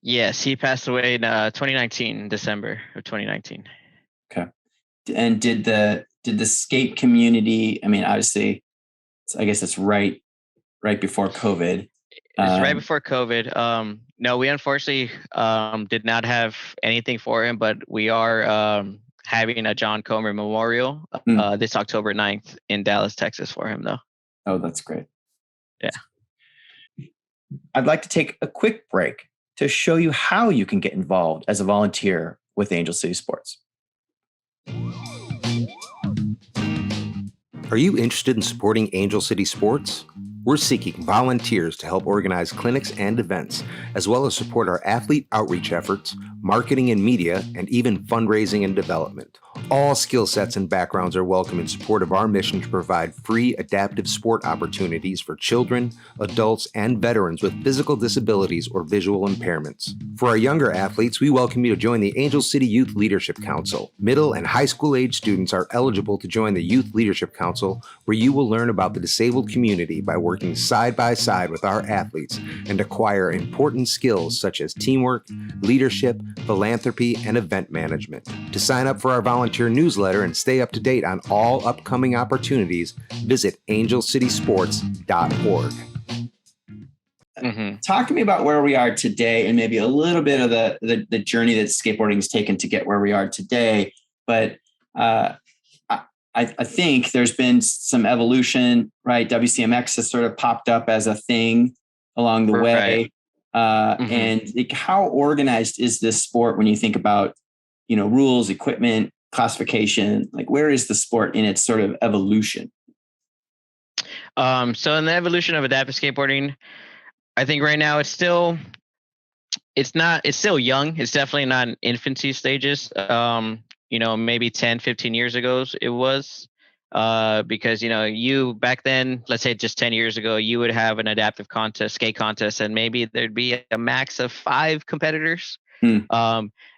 Yes, he passed away in 2019, December of 2019. Okay. And did the skate community, I mean, obviously, I guess it's right before COVID. It's right before COVID. No, we unfortunately did not have anything for him, but we are having a John Comer Memorial this October 9th in Dallas, Texas for him, though. Oh, that's great. Yeah. I'd like to take a quick break to show you how you can get involved as a volunteer with Angel City Sports. Are you interested in supporting Angel City Sports? We're seeking volunteers to help organize clinics and events, as well as support our athlete outreach efforts, marketing and media, and even fundraising and development. All skill sets and backgrounds are welcome in support of our mission to provide free adaptive sport opportunities for children, adults, and veterans with physical disabilities or visual impairments. For our younger athletes, we welcome you to join the Angel City Youth Leadership Council. Middle and high school age students are eligible to join the Youth Leadership Council, where you will learn about the disabled community by working side by side with our athletes and acquire important skills such as teamwork, leadership, philanthropy, and event management. To sign up for our volunteer newsletter and stay up to date on all upcoming opportunities, visit angelcitysports.org. Talk to me about where we are today and maybe a little bit of the journey that skateboarding has taken to get where we are today. But I think there's been some evolution, right? WCMX has sort of popped up as a thing along the way. And how organized is this sport when you think about, rules, equipment, classification? Like, where is the sport in its sort of evolution? So in the evolution of adaptive skateboarding, I think right now it's still young. It's definitely not in infancy stages. Maybe 10, 15 years ago it was, because, you back then, let's say just 10 years ago, you would have an adaptive skate contest, and maybe there'd be a max of 5 competitors.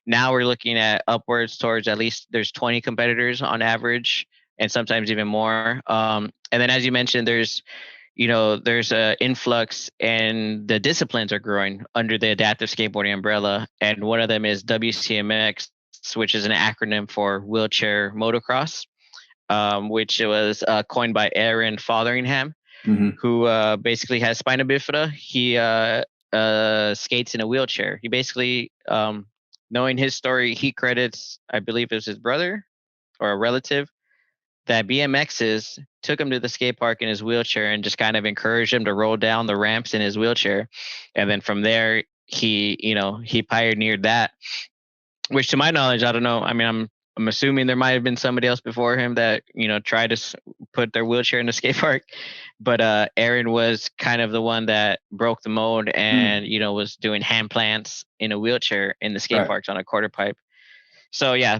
Now we're looking at upwards towards at least there's 20 competitors on average, and sometimes even more. And then, as you mentioned, there's an influx and the disciplines are growing under the adaptive skateboarding umbrella. And one of them is WCMX, which is an acronym for wheelchair motocross, which was coined by Aaron Fotheringham, who basically has spina bifida. He skates in a wheelchair. He basically, knowing his story, he credits, I believe it was his brother or a relative, that BMXs took him to the skate park in his wheelchair and just kind of encouraged him to roll down the ramps in his wheelchair. And then from there, he pioneered that, which to my knowledge, I don't know. I mean, I'm assuming there might have been somebody else before him that, tried to put their wheelchair in the skate park. But Aaron was kind of the one that broke the mold and, was doing hand plants in a wheelchair in the skate parks on a quarter pipe. So yeah,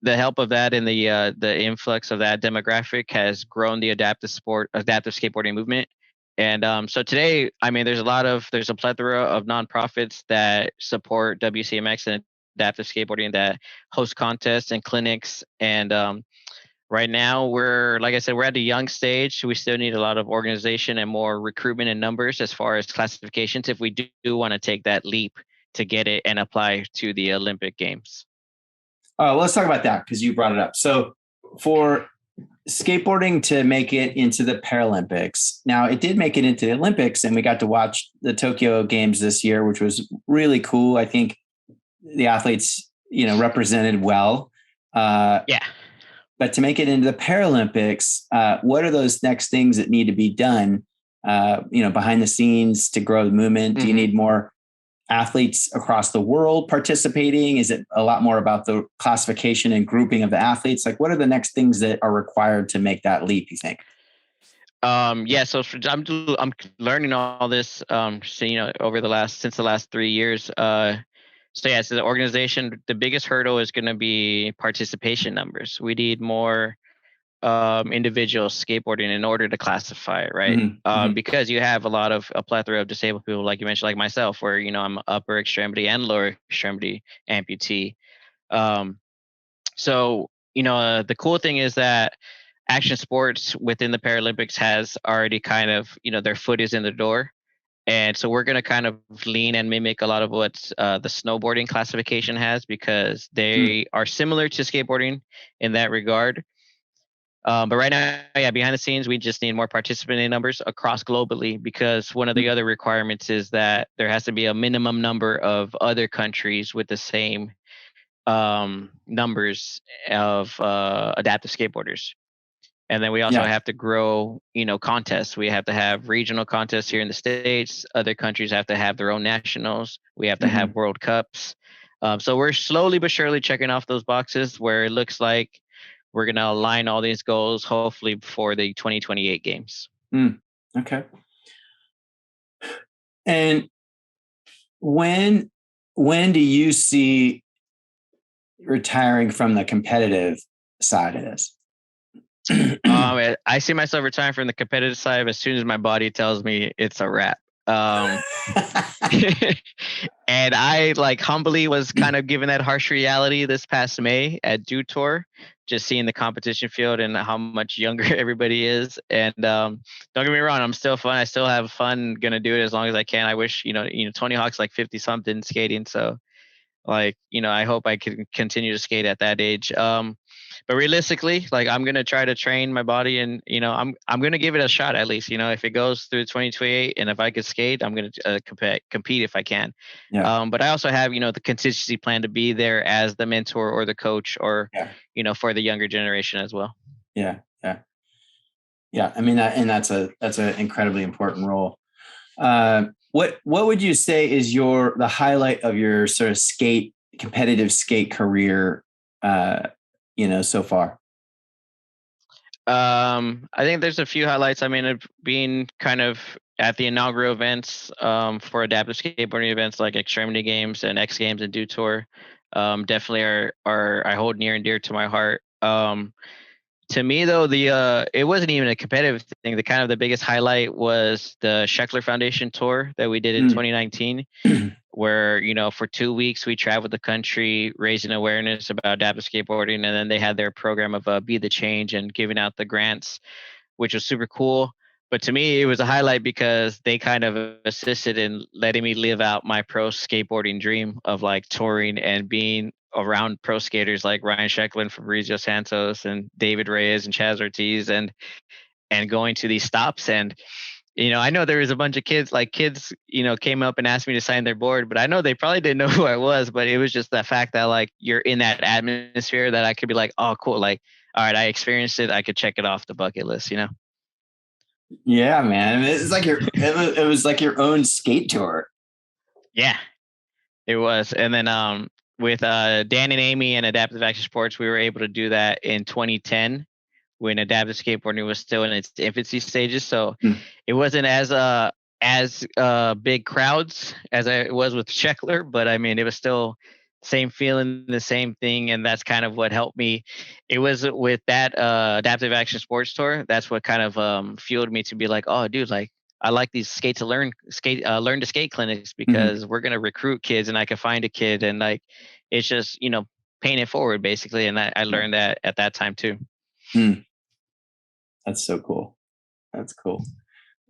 the help of that and the influx of that demographic has grown the adaptive skateboarding movement. And so today, I mean, there's a plethora of nonprofits that support WCMX and adaptive skateboarding that host contests and clinics. And right now, like I said, we're at a young stage. We still need a lot of organization and more recruitment and numbers as far as classifications if we do want to take that leap to get it and apply to the Olympic Games. Well, let's talk about that because you brought it up. So for skateboarding to make it into the Paralympics, now it did make it into the Olympics, and we got to watch the Tokyo Games this year, which was really cool. I think the athletes, represented well. Yeah. But to make it into the Paralympics, what are those next things that need to be done, behind the scenes to grow the movement? Do you need more athletes across the world participating? Is it a lot more about the classification and grouping of the athletes? Like, what are the next things that are required to make that leap, you think? So I'm learning all this, since the last 3 years. So the organization, the biggest hurdle is going to be participation numbers. We need more individual skateboarding in order to classify it, right? Because you have a plethora of disabled people, like you mentioned, like myself, where I'm upper extremity and lower extremity amputee. So the cool thing is that action sports within the Paralympics has already kind of their foot is in the door. And so we're going to kind of lean and mimic a lot of what the snowboarding classification has, because they are similar to skateboarding in that regard. But right now, behind the scenes, we just need more participant numbers across globally, because one of the other requirements is that there has to be a minimum number of other countries with the same numbers of adaptive skateboarders. And then we also have to grow, contests. We have to have regional contests here in the States. Other countries have to have their own nationals. We have to have World Cups. So we're slowly but surely checking off those boxes where it looks like we're going to align all these goals, hopefully before the 2028 games. Okay. And when do you see retiring from the competitive side of this? I see myself retiring from the competitive side as soon as my body tells me it's a wrap. And I humbly was kind of given that harsh reality this past May at Dew Tour, just seeing the competition field and how much younger everybody is. And don't get me wrong, I'm still fun. I still have fun. Gonna do it as long as I can. I wish Tony Hawk's 50 something skating, so I hope I can continue to skate at that age. But realistically, I'm going to try to train my body and, I'm going to give it a shot at least, if it goes through 2028 and if I could skate, I'm going to compete if I can. Yeah. But I also have, the contingency plan to be there as the mentor or the coach or, for the younger generation as well. Yeah. Yeah. Yeah. I mean, that's an incredibly important role. What would you say is the highlight of your sort of competitive skate career, so far? I think there's a few highlights. I mean, being kind of at the inaugural events for adaptive skateboarding events like Extremity Games and X Games and Dew Tour, definitely are I hold near and dear to my heart. To me, though, it wasn't even a competitive thing. The biggest highlight was the Sheckler Foundation tour that we did in 2019, where, for 2 weeks we traveled the country raising awareness about adaptive skateboarding. And then they had their program of Be the Change and giving out the grants, which was super cool. But to me, it was a highlight because they kind of assisted in letting me live out my pro skateboarding dream of touring and being around pro skaters like Ryan Sheckler and Fabrizio Santos and David Reyes and Chaz Ortiz and going to these stops. And, I know there was a bunch of kids, came up and asked me to sign their board, but I know they probably didn't know who I was, but it was just the fact that you're in that atmosphere that I could be oh, cool. All right, I experienced it. I could check it off the bucket list, Yeah, man. It's it was like your own skate tour. Yeah, it was. And then with Dan and Amy and Adaptive Action Sports, we were able to do that in 2010 when adaptive skateboarding was still in its infancy stages. So it wasn't as big crowds as it was with Sheckler, but I mean, it was still same feeling, the same thing. And that's kind of what helped me. It was with that Adaptive Action Sports tour. That's what kind of fueled me to be oh, dude, I like these learn to skate clinics because we're going to recruit kids and I can find a kid and it's just, paying it forward basically. And I learned that at that time too. That's so cool. That's cool.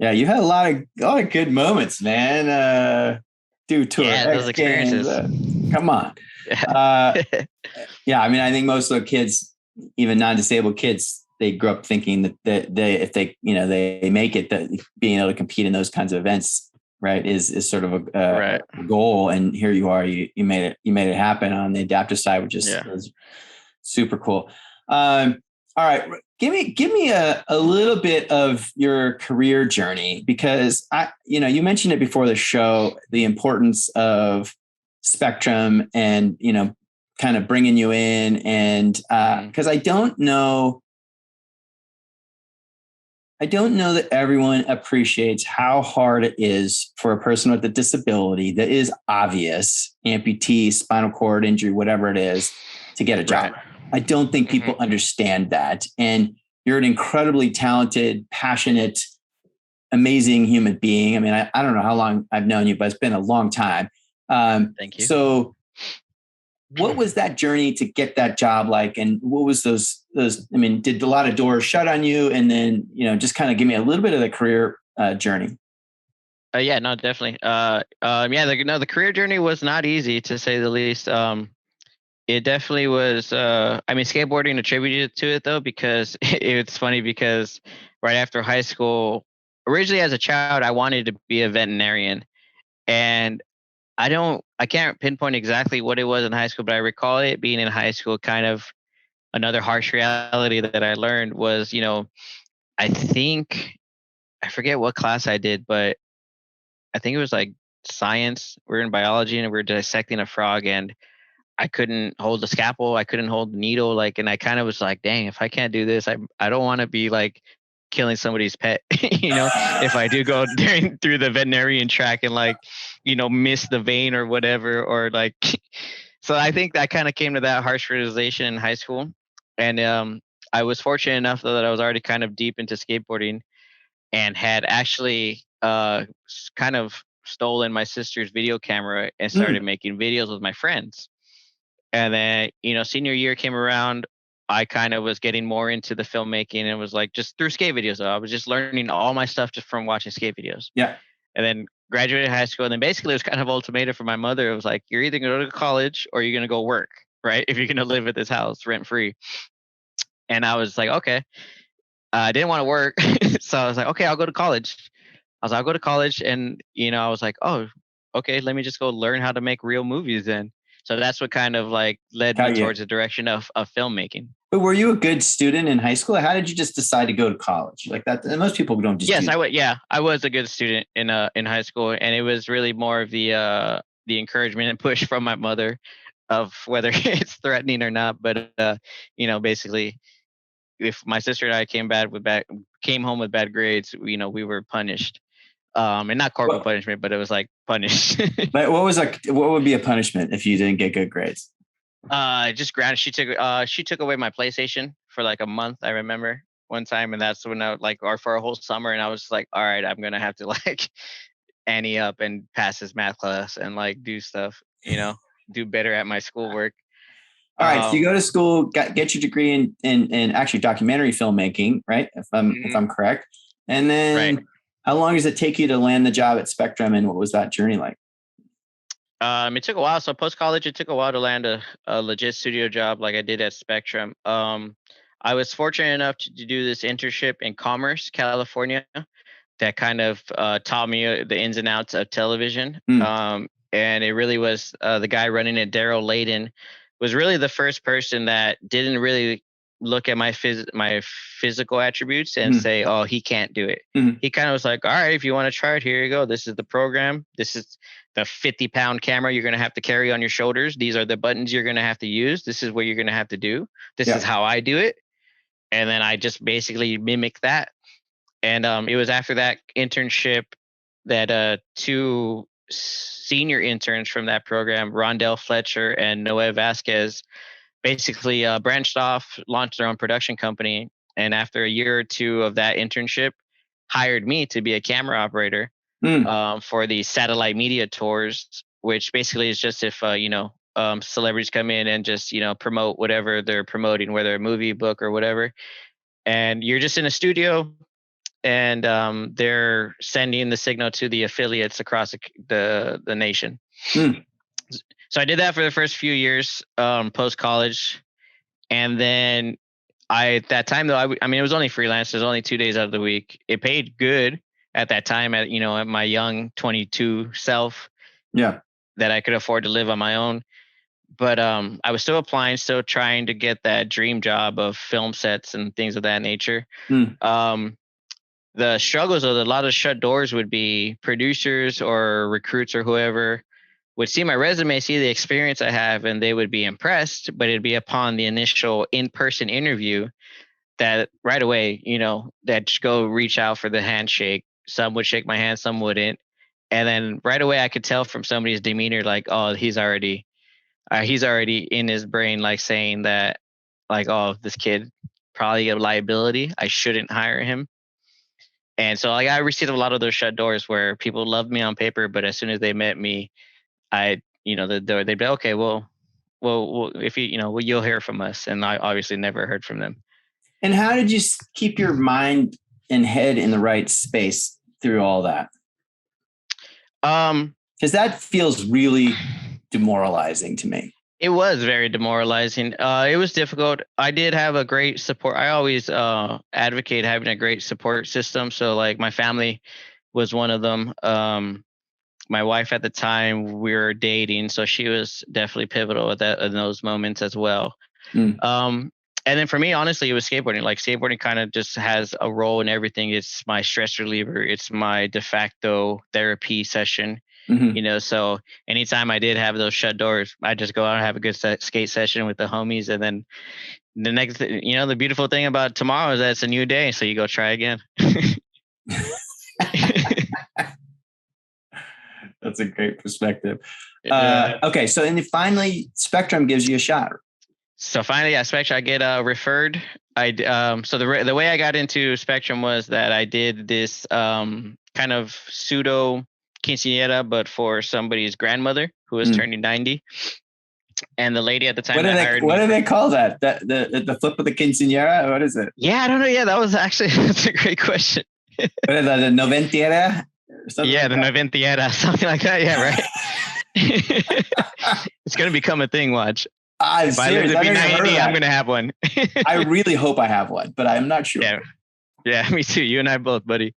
Yeah. You had a lot of good moments, man. Dew Tour. Yeah, those experiences. Come on. Yeah. I mean, I think most of the kids, even non-disabled kids, they grew up thinking that if they make it, that being able to compete in those kinds of events, right, is sort of a goal. And here you are, you made it happen on the adaptive side, which is super cool. All right, give me a little bit of your career journey, because you mentioned it before the show, the importance of Spectrum and kind of bringing you in, and because I don't know that everyone appreciates how hard it is for a person with a disability that is obvious, amputee, spinal cord injury, whatever it is, to get a job. Right. I don't think people understand that. And you're an incredibly talented, passionate, amazing human being. I mean, I don't know how long I've known you, but it's been a long time. Thank you. So what was that journey to get that job like? And what was those, I mean, did a lot of doors shut on you? And then, just kind of give me a little bit of the career journey. Yeah, no, definitely. The career journey was not easy, to say the least. It definitely was. Skateboarding attributed to it though, because it's funny because right after high school, originally as a child, I wanted to be a veterinarian. And I can't pinpoint exactly what it was in high school, but I recall it being in high school. Kind of another harsh reality that I learned was, I think I forget what class I did, but I think it was like science. We're in biology and we're dissecting a frog, and I couldn't hold the scalpel. I couldn't hold the needle. Like, and I kind of was like, dang, if I can't do this, I don't want to be like killing somebody's pet, if I do go through the veterinarian track and like, miss the vein or whatever, or like, so I think that kind of came to that harsh realization in high school. And I was fortunate enough though that I was already kind of deep into skateboarding and had actually kind of stolen my sister's video camera and started making videos with my friends. And then, senior year came around. I kind of was getting more into the filmmaking and was like just through skate videos. I was just learning all my stuff just from watching skate videos. Yeah. And then graduated high school. And then basically it was kind of ultimatum for my mother. It was like, you're either going to go to college or you're going to go work, right? If you're going to live at this house rent free. And I was like, okay. I didn't want to work. So I was like, okay, I'll go to college. I'll go to college. And, I was like, oh, okay, let me just go learn how to make real movies then. So that's what kind of like led me towards the direction of filmmaking. But were you a good student in high school? How did you just decide to go to college like that? And most people don't just. Yes, I would. Yeah, I was a good student in high school, and it was really more of the encouragement and push from my mother, of whether it's threatening or not. But basically, if my sister and I came home with bad grades, we were punished. And not corporal punishment, but it was like punished. But what would be a punishment if you didn't get good grades? Just grounded. She took away my PlayStation for like a month. I remember one time, and that's when or for a whole summer, and I was like, all right, I'm gonna have to like ante up and pass this math class and like do stuff, do better at my schoolwork. All right, so you go to school, get your degree in actually documentary filmmaking, right? If I'm correct, and then. Right. How long does it take you to land the job at Spectrum, and what was that journey like? It took a while. So post-college, it took a while to land a legit studio job like I did at Spectrum. I was fortunate enough to do this internship in Commerce, California, that kind of taught me the ins and outs of television. And it really was the guy running it, Daryl Layden, was really the first person that didn't really look at my physical attributes and say, oh, he can't do it. He kind of was like, all right, if you want to try it, here you go. This is the program. This is the 50-pound camera you're going to have to carry on your shoulders. These are the buttons you're going to have to use. This is what you're going to have to do. This is how I do it. And then I just basically mimic that. And it was after that internship that two senior interns from that program, Rondell Fletcher and Noé Vasquez, basically branched off, launched their own production company. And after a year or two of that internship, hired me to be a camera operator for the satellite media tours, which basically is just if, celebrities come in and just, promote whatever they're promoting, whether a movie, book, or whatever. And you're just in a studio and they're sending the signal to the affiliates across the nation. So I did that for the first few years post-college. And then at that time, though, it was only freelance. It was only 2 days out of the week. It paid good at that time at my young 22 self. Yeah. That I could afford to live on my own. But I was still applying, still trying to get that dream job of film sets and things of that nature. The struggles of a lot of shut doors would be producers or recruits or whoever would see my resume, see the experience I have, and they would be impressed, but it'd be upon the initial in-person interview that right away, that just go reach out for the handshake. Some would shake my hand, some wouldn't. And then right away I could tell from somebody's demeanor, like, oh, he's already in his brain, like saying that, like, oh, this kid probably a liability. I shouldn't hire him. And so like I received a lot of those shut doors where people loved me on paper, but as soon as they met me, they'd be okay, well, if you'll hear from us. And I obviously never heard from them. And how did you keep your mind and head in the right space through all that? Because that feels really demoralizing to me. It was very demoralizing. It was difficult. I did have a great support. I always advocate having a great support system. So like my family was one of them. my wife at the time, we were dating, so she was definitely pivotal at that in those moments as well. And then for me, honestly, it was skateboarding. Like skateboarding kind of just has a role in everything. It's my stress reliever. It's my de facto therapy session. You know, so anytime I did have those shut doors, I just go out and have a good skate session with the homies. And then the next, you know, the beautiful thing about tomorrow is that it's a new day. So you go try again. That's a great perspective. Okay. So then finally Spectrum gives you a shot. So finally, at Spectrum, I get referred. So the way I got into Spectrum was that I did this kind of pseudo quinceañera, but for somebody's grandmother who was turning 90. And the lady at the time what do they call that? The flip of the quinceañera? What is it? Yeah, I don't know. Yeah, that's a great question. What is that? The noventiera? Yeah, the noventiera, something like that. Yeah, right. It's gonna become a thing. Watch. If I live to be 90, I'm gonna have one. I really hope I have one, but I'm not sure. Yeah, me too. You and I both, buddy.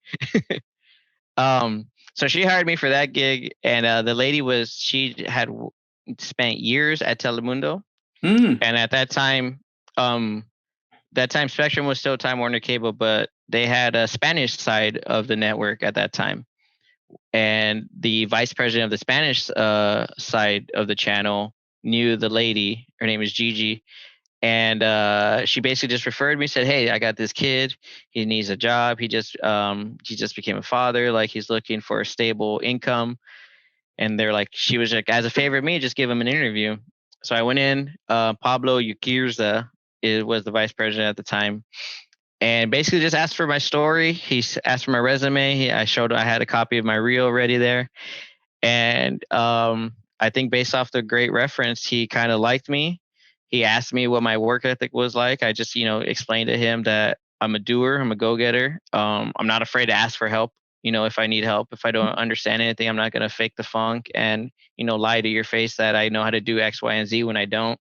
So she hired me for that gig, and the lady she had spent years at Telemundo, and at that time, Spectrum was still Time Warner Cable, but they had a Spanish side of the network at that time, and the vice president of the Spanish side of the channel knew the lady. Her name is Gigi. And she basically just referred me, said, "Hey, I got this kid. He needs a job. He just became a father. Like he's looking for a stable income." And they're like, she was like, as a favor of me, just give him an interview. So I went in. Pablo Uquirza was the vice president at the time, and basically just asked for my story. He asked for my resume. I had a copy of my reel ready there, and I think based off the great reference, he kind of liked me. He asked me what my work ethic was like. I just, explained to him that I'm a doer. I'm a go-getter. I'm not afraid to ask for help. If I need help, if I don't understand anything, I'm not going to fake the funk and, lie to your face that I know how to do X, Y, and Z when I don't.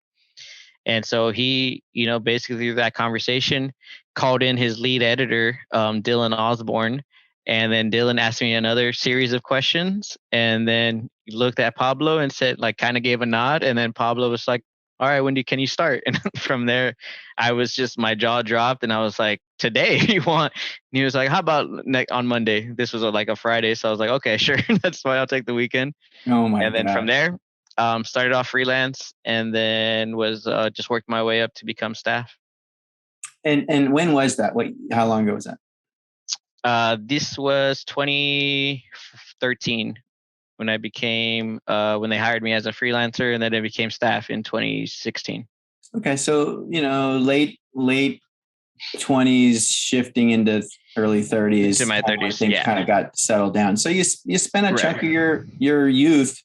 And so he, basically through that conversation, called in his lead editor, Dylan Osborne. And then Dylan asked me another series of questions, and then looked at Pablo and said, kind of gave a nod. And then Pablo was like, "All right, when can you start?" And from there, I was just, my jaw dropped, and I was like, "Today you want?" And he was like, "How about on Monday?" This was like a Friday. So I was like, "Okay, sure." That's fine. I'll take the weekend. Oh my God. And then from there, started off freelance, and then was just worked my way up to become staff. And when was that? How long ago was that? This was 2013 when I became, when they hired me as a freelancer, and then I became staff in 2016. Okay. So, late 20s shifting into early 30s. To my 30s. Things kind of got settled down. So you spent a chunk of your youth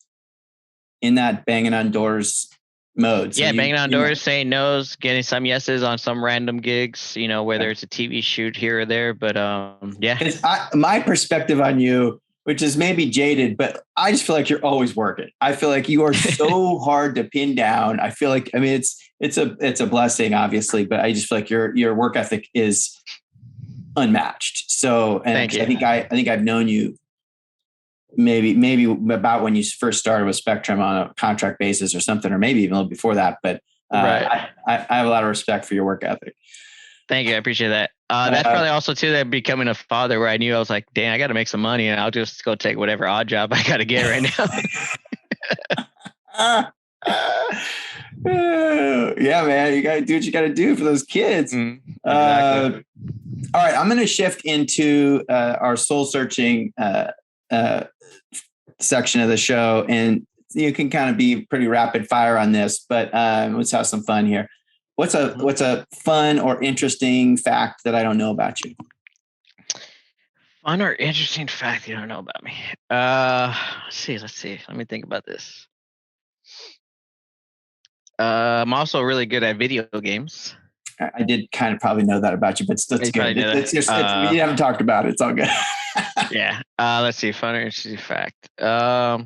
in that banging on doors mode. So banging on doors, saying no's, getting some yeses on some random gigs, whether it's a TV shoot here or there. But my perspective on you, which is maybe jaded, but I just feel like you're always working. I feel like you are so hard to pin down. I feel like, it's a blessing, obviously, but I just feel like your work ethic is unmatched. So, and I think I've known you maybe about when you first started with Spectrum on a contract basis or something, or maybe even a little before that. But I have a lot of respect for your work ethic. Thank you. I appreciate that. That's probably also too that becoming a father, where I knew I was like, dang, I got to make some money, and I'll just go take whatever odd job I got to get right now. Yeah, man, you got to do what you got to do for those kids. Exactly. All right, I'm going to shift into our soul searching section of the show, and you can kind of be pretty rapid fire on this, but let's have some fun here. What's a fun or interesting fact that I don't know about you? Fun or interesting fact you don't know about me? Let's see. Let me think about this. I'm also really good at video games. I did kind of probably know that about you, but that's good. We haven't talked about it. It's all good. Yeah. Let's see. Fun or interesting fact. I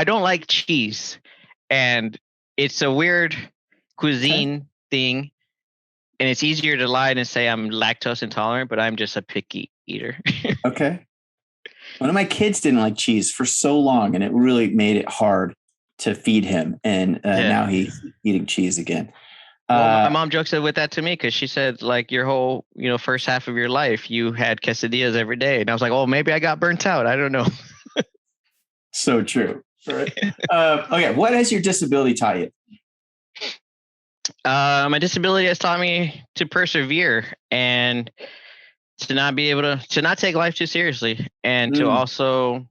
don't like cheese, and it's a weird cuisine thing, and it's easier to lie and say I'm lactose intolerant, but I'm just a picky eater. Okay. One of my kids didn't like cheese for so long, and it really made it hard to feed him. And now he's eating cheese again. Well, my mom jokes with that to me because she said, like, your whole, first half of your life, you had quesadillas every day. And I was like, oh, maybe I got burnt out. I don't know. So true. Right. Okay. What has your disability taught you? My disability has taught me to persevere and to not be able to not take life too seriously, and to also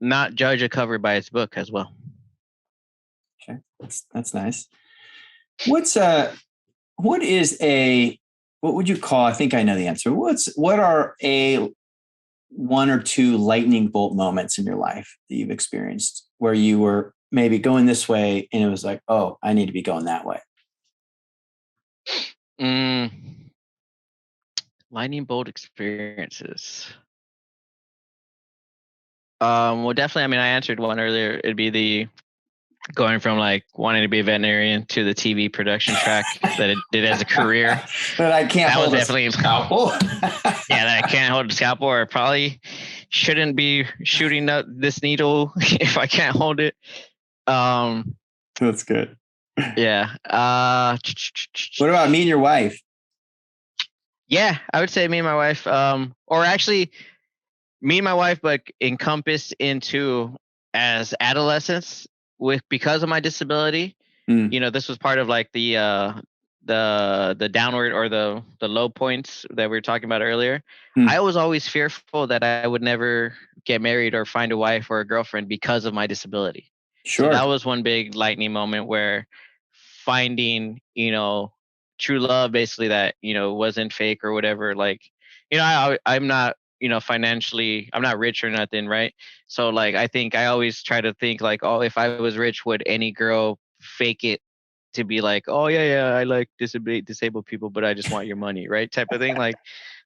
not judge a cover by its book as well. Okay. That's nice. What would you call, I think I know the answer. What are one or two lightning bolt moments in your life that you've experienced where you were maybe going this way and it was like, oh, I need to be going that way? Lightning bolt experiences. Well, definitely. I mean, I answered one earlier. It'd be the going from like wanting to be a veterinarian to the TV production track that it did as a career. But I can't hold a scalpel. Yeah, that I can't hold a scalpel, or probably shouldn't be shooting up this needle if I can't hold it. That's good. Yeah. What about me and your wife? Yeah, I would say me and my wife. Or actually, me and my wife, but encompassed into as adolescence because of my disability. This was part of like the downward or the low points that we were talking about earlier. I was always fearful that I would never get married or find a wife or a girlfriend because of my disability. Sure. So that was one big lightning moment where finding, true love, basically, that, wasn't fake or whatever. Like, I'm not, financially, I'm not rich or nothing, right? So like, I think I always try to think like, oh, if I was rich, would any girl fake it to be like, oh yeah, I like disabled people, but I just want your money, right? Type of thing, like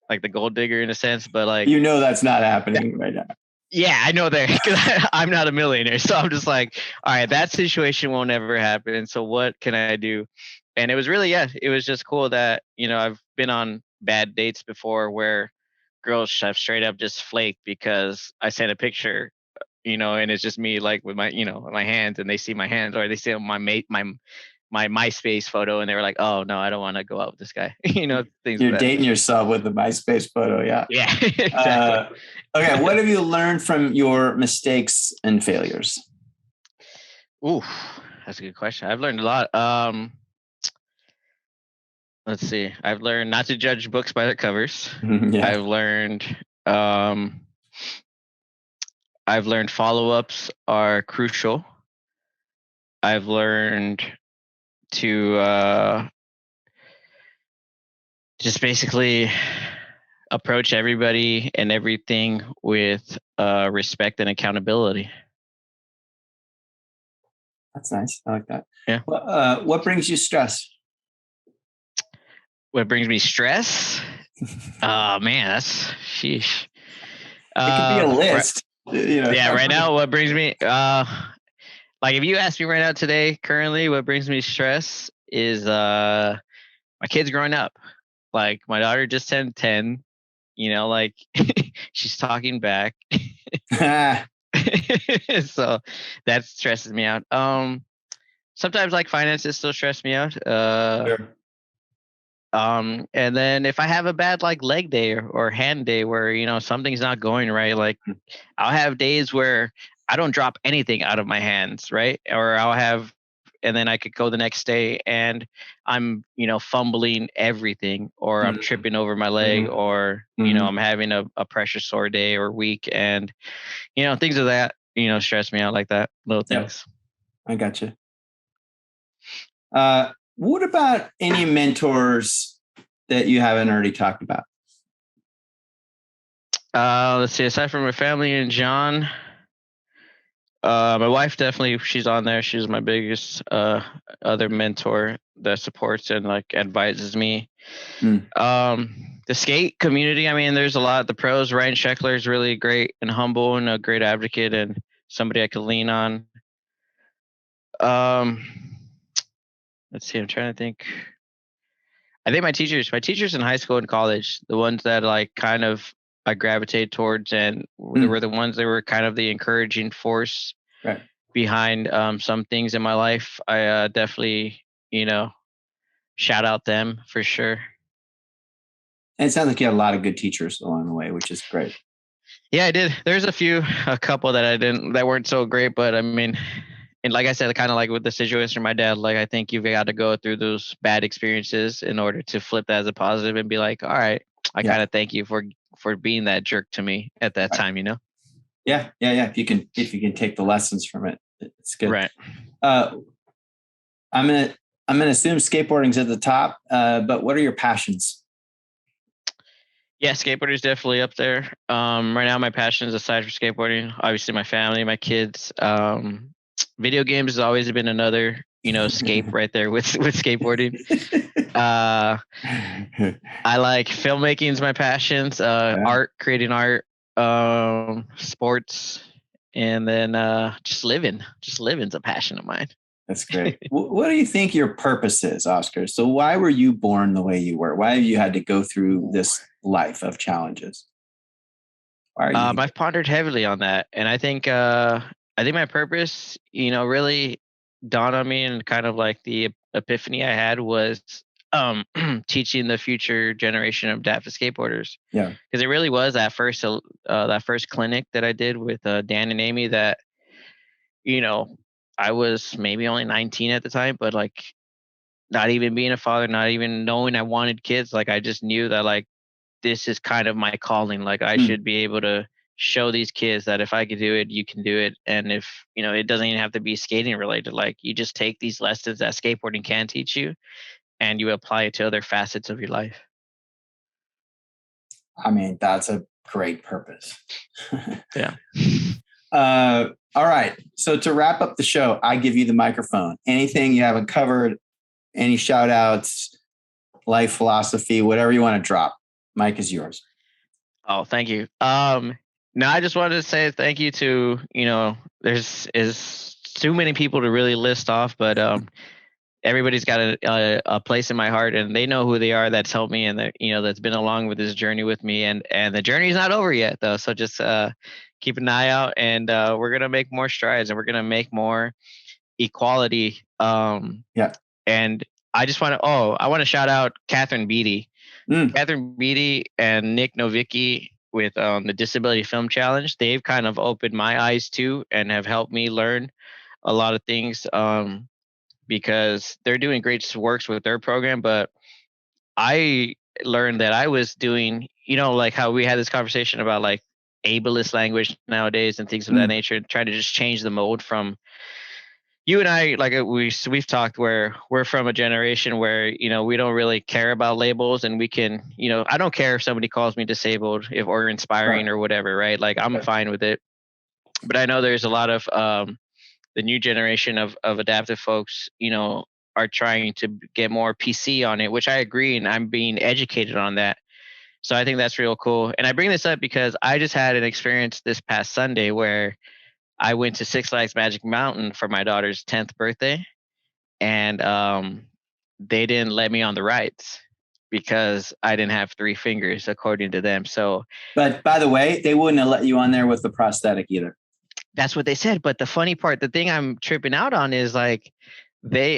the gold digger in a sense. But like, that's not happening right now. Yeah, I know that because I'm not a millionaire. So I'm just like, all right, that situation won't ever happen. So what can I do? And it was really, it was just cool that, I've been on bad dates before where girls have straight up just flaked because I sent a picture, and it's just me like with my, my hands, and they see my hands, or they see my MySpace photo, and they were like, oh no, I don't want to go out with this guy. Things. You're dating yourself with the MySpace photo. Yeah. Yeah. Exactly. Okay. What have you learned from your mistakes and failures? Ooh, that's a good question. I've learned a lot. Let's see. I've learned not to judge books by their covers. Yeah. I've learned follow-ups are crucial. I've learned to just basically approach everybody and everything with respect and accountability. That's nice. I like that. Yeah. What brings you stress? What brings me stress? Oh man, that's sheesh. It could be a list. Yeah, right now, what brings me like if you ask me right now today, currently, what brings me stress is my kids growing up. Like my daughter just turned 10, like she's talking back. So that stresses me out. Sometimes like finances still stress me out. Sure. And then if I have a bad like leg day or hand day where, something's not going right, like I'll have days where I don't drop anything out of my hands, right? Or and then I could go the next day and I'm, fumbling everything, or I'm tripping over my leg, or, I'm having a pressure sore day or week, and, things of that, stress me out like that, little things. I got you. What about any mentors that you haven't already talked about? Let's see. Aside from my family and John, my wife, definitely, she's on there. She's my biggest other mentor that supports and like advises me. The skate community, I mean, there's a lot. The pros, Ryan Sheckler is really great and humble and a great advocate and somebody I could lean on. Let's see. I'm trying to think. I think my teachers in high school and college, the ones that like kind of I gravitate towards, and they were the ones that were kind of the encouraging force behind some things in my life. I definitely, shout out them for sure. And it sounds like you had a lot of good teachers along the way, which is great. Yeah, I did. There's a couple that weren't so great, but I mean, and like I said, kind of like with the situation with my dad, like I think you've got to go through those bad experiences in order to flip that as a positive and be like, all right, I kind of thank you for being that jerk to me at that time, Yeah. If you can take the lessons from it, it's good. Right. I'm gonna assume skateboarding's at the top, but what are your passions? Yeah, skateboarding is definitely up there. Right now, my passion is aside from skateboarding, obviously my family, my kids. Video games has always been another, escape right there with skateboarding. I like filmmaking is my passions. Art, creating art, sports, and then just living. Just living's a passion of mine. That's great. What do you think your purpose is, Oscar? So why were you born the way you were? Why have you had to go through this life of challenges? I've pondered heavily on that, and I think my purpose, really dawned on me, and kind of like the epiphany I had was teaching the future generation of adaptive skateboarders. Yeah, because it really was that first clinic that I did with Dan and Amy that, I was maybe only 19 at the time, but like not even being a father, not even knowing I wanted kids, like I just knew that like this is kind of my calling. Like I should be able to show these kids that if I could do it, you can do it. And if, it doesn't even have to be skating related. Like you just take these lessons that skateboarding can teach you and you apply it to other facets of your life. I mean, that's a great purpose. Yeah. All right. So to wrap up the show, I give you the microphone. Anything you haven't covered, any shout outs, life philosophy, whatever you want to drop. Mike is yours. Oh, thank you. No, I just wanted to say thank you to, there's too many people to really list off, but everybody's got a place in my heart, and they know who they are. That's helped me, and that that's been along with this journey with me, and the journey's not over yet though. So just keep an eye out, and we're gonna make more strides, and we're gonna make more equality. And I just want to shout out Catherine Beatty. Catherine Beatty and Nick Novicki with the Disability Film Challenge. They've kind of opened my eyes too, and have helped me learn a lot of things. Because they're doing great works with their program, but I learned that I was doing, like how we had this conversation about like ableist language nowadays and things of that nature, trying to just change the mode from you and I, like we've talked where we're from a generation where, we don't really care about labels, and we can, I don't care if somebody calls me disabled or inspiring or whatever, right? Like I'm fine with it. But I know there's a lot of the new generation of adaptive folks, are trying to get more PC on it, which I agree, and I'm being educated on that. So I think that's real cool. And I bring this up because I just had an experience this past Sunday where I went to Six Flags Magic Mountain for my daughter's 10th birthday, and they didn't let me on the rides because I didn't have 3 fingers, according to them. So, but by the way, they wouldn't have let you on there with the prosthetic either. That's what they said. But the funny part, the thing I'm tripping out on is like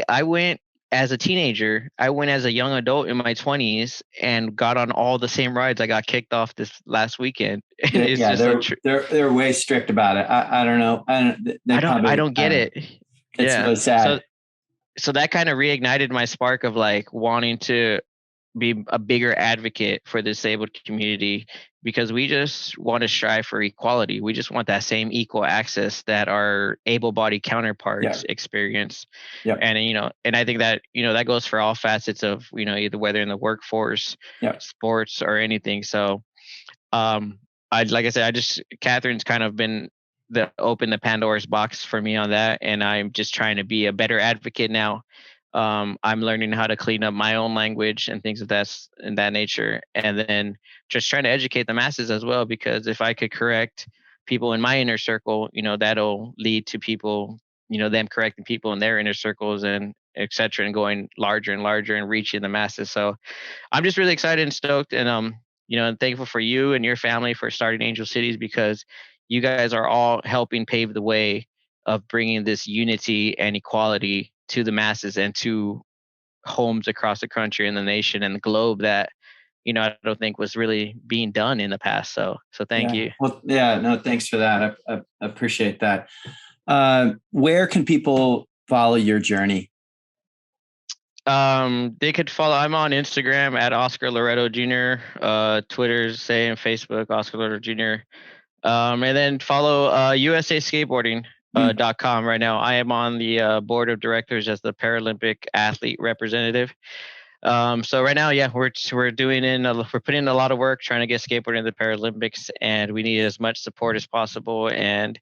I went as a teenager, I went as a young adult in my 20s and got on all the same rides. I got kicked off this last weekend. And it's just they're way strict about it. I don't know. I don't get it. It's really sad. So that kind of reignited my spark of like wanting to be a bigger advocate for the disabled community, because we just want to strive for equality. We just want that same equal access that our able-bodied counterparts experience. And and I think that that goes for all facets of either whether in the workforce, sports, or anything. So Catherine's kind of been the Pandora's box for me on that, and I'm just trying to be a better advocate now. I'm learning how to clean up my own language and things of that nature, and then just trying to educate the masses as well. Because if I could correct people in my inner circle, that'll lead to people, them correcting people in their inner circles, and etc., and going larger and larger and reaching the masses. So I'm just really excited and stoked, and and thankful for you and your family for starting Angel Cities, because you guys are all helping pave the way of bringing this unity and equality to the masses and to homes across the country and the nation and the globe that, I don't think was really being done in the past. So thank you. Well, yeah, no, thanks for that. I appreciate that. Where can people follow your journey? They could follow. I'm on Instagram at Oscar Loreto Jr. Twitter's same, Facebook Oscar Loreto Jr. And then follow USAskateboarding.com right now. I am on the board of directors as the Paralympic athlete representative. So right now, we're putting in a lot of work trying to get skateboarding in the Paralympics, and we need as much support as possible. And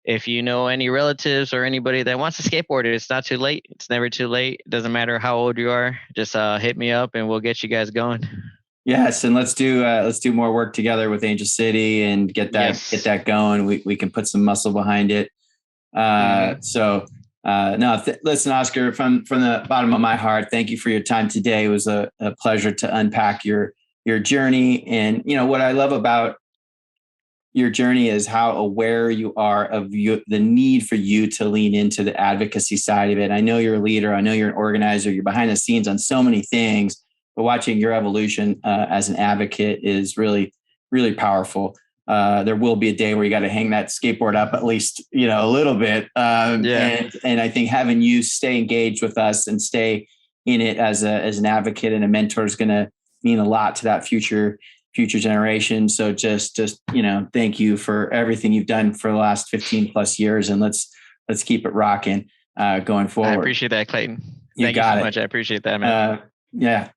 if you know any relatives or anybody that wants to skateboard, it's not too late. It's never too late. It doesn't matter how old you are. Just hit me up and we'll get you guys going. Yes, and let's do more work together with Angel City and get that going. We can put some muscle behind it. Listen, Oscar, from the bottom of my heart, thank you for your time today. It was a pleasure to unpack your journey. And what I love about your journey is how aware you are of the need for you to lean into the advocacy side of it. I know you're a leader. I know you're an organizer. You're behind the scenes on so many things, but watching your evolution as an advocate is really, really powerful. There will be a day where you got to hang that skateboard up at least, a little bit. And I think having you stay engaged with us and stay in it as an advocate and a mentor is going to mean a lot to that future generation. So just thank you for everything you've done for the last 15 plus years, and let's keep it rocking going forward. I appreciate that, Clayton. Thank you so much. I appreciate that, man.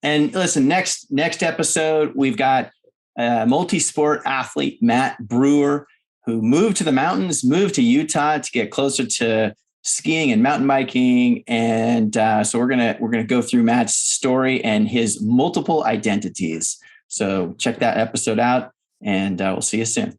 And listen, next episode, we've got multi-sport athlete Matt Brewer, who moved to the mountains, moved to Utah to get closer to skiing and mountain biking. And so we're gonna go through Matt's story and his multiple identities. So check that episode out, and we'll see you soon.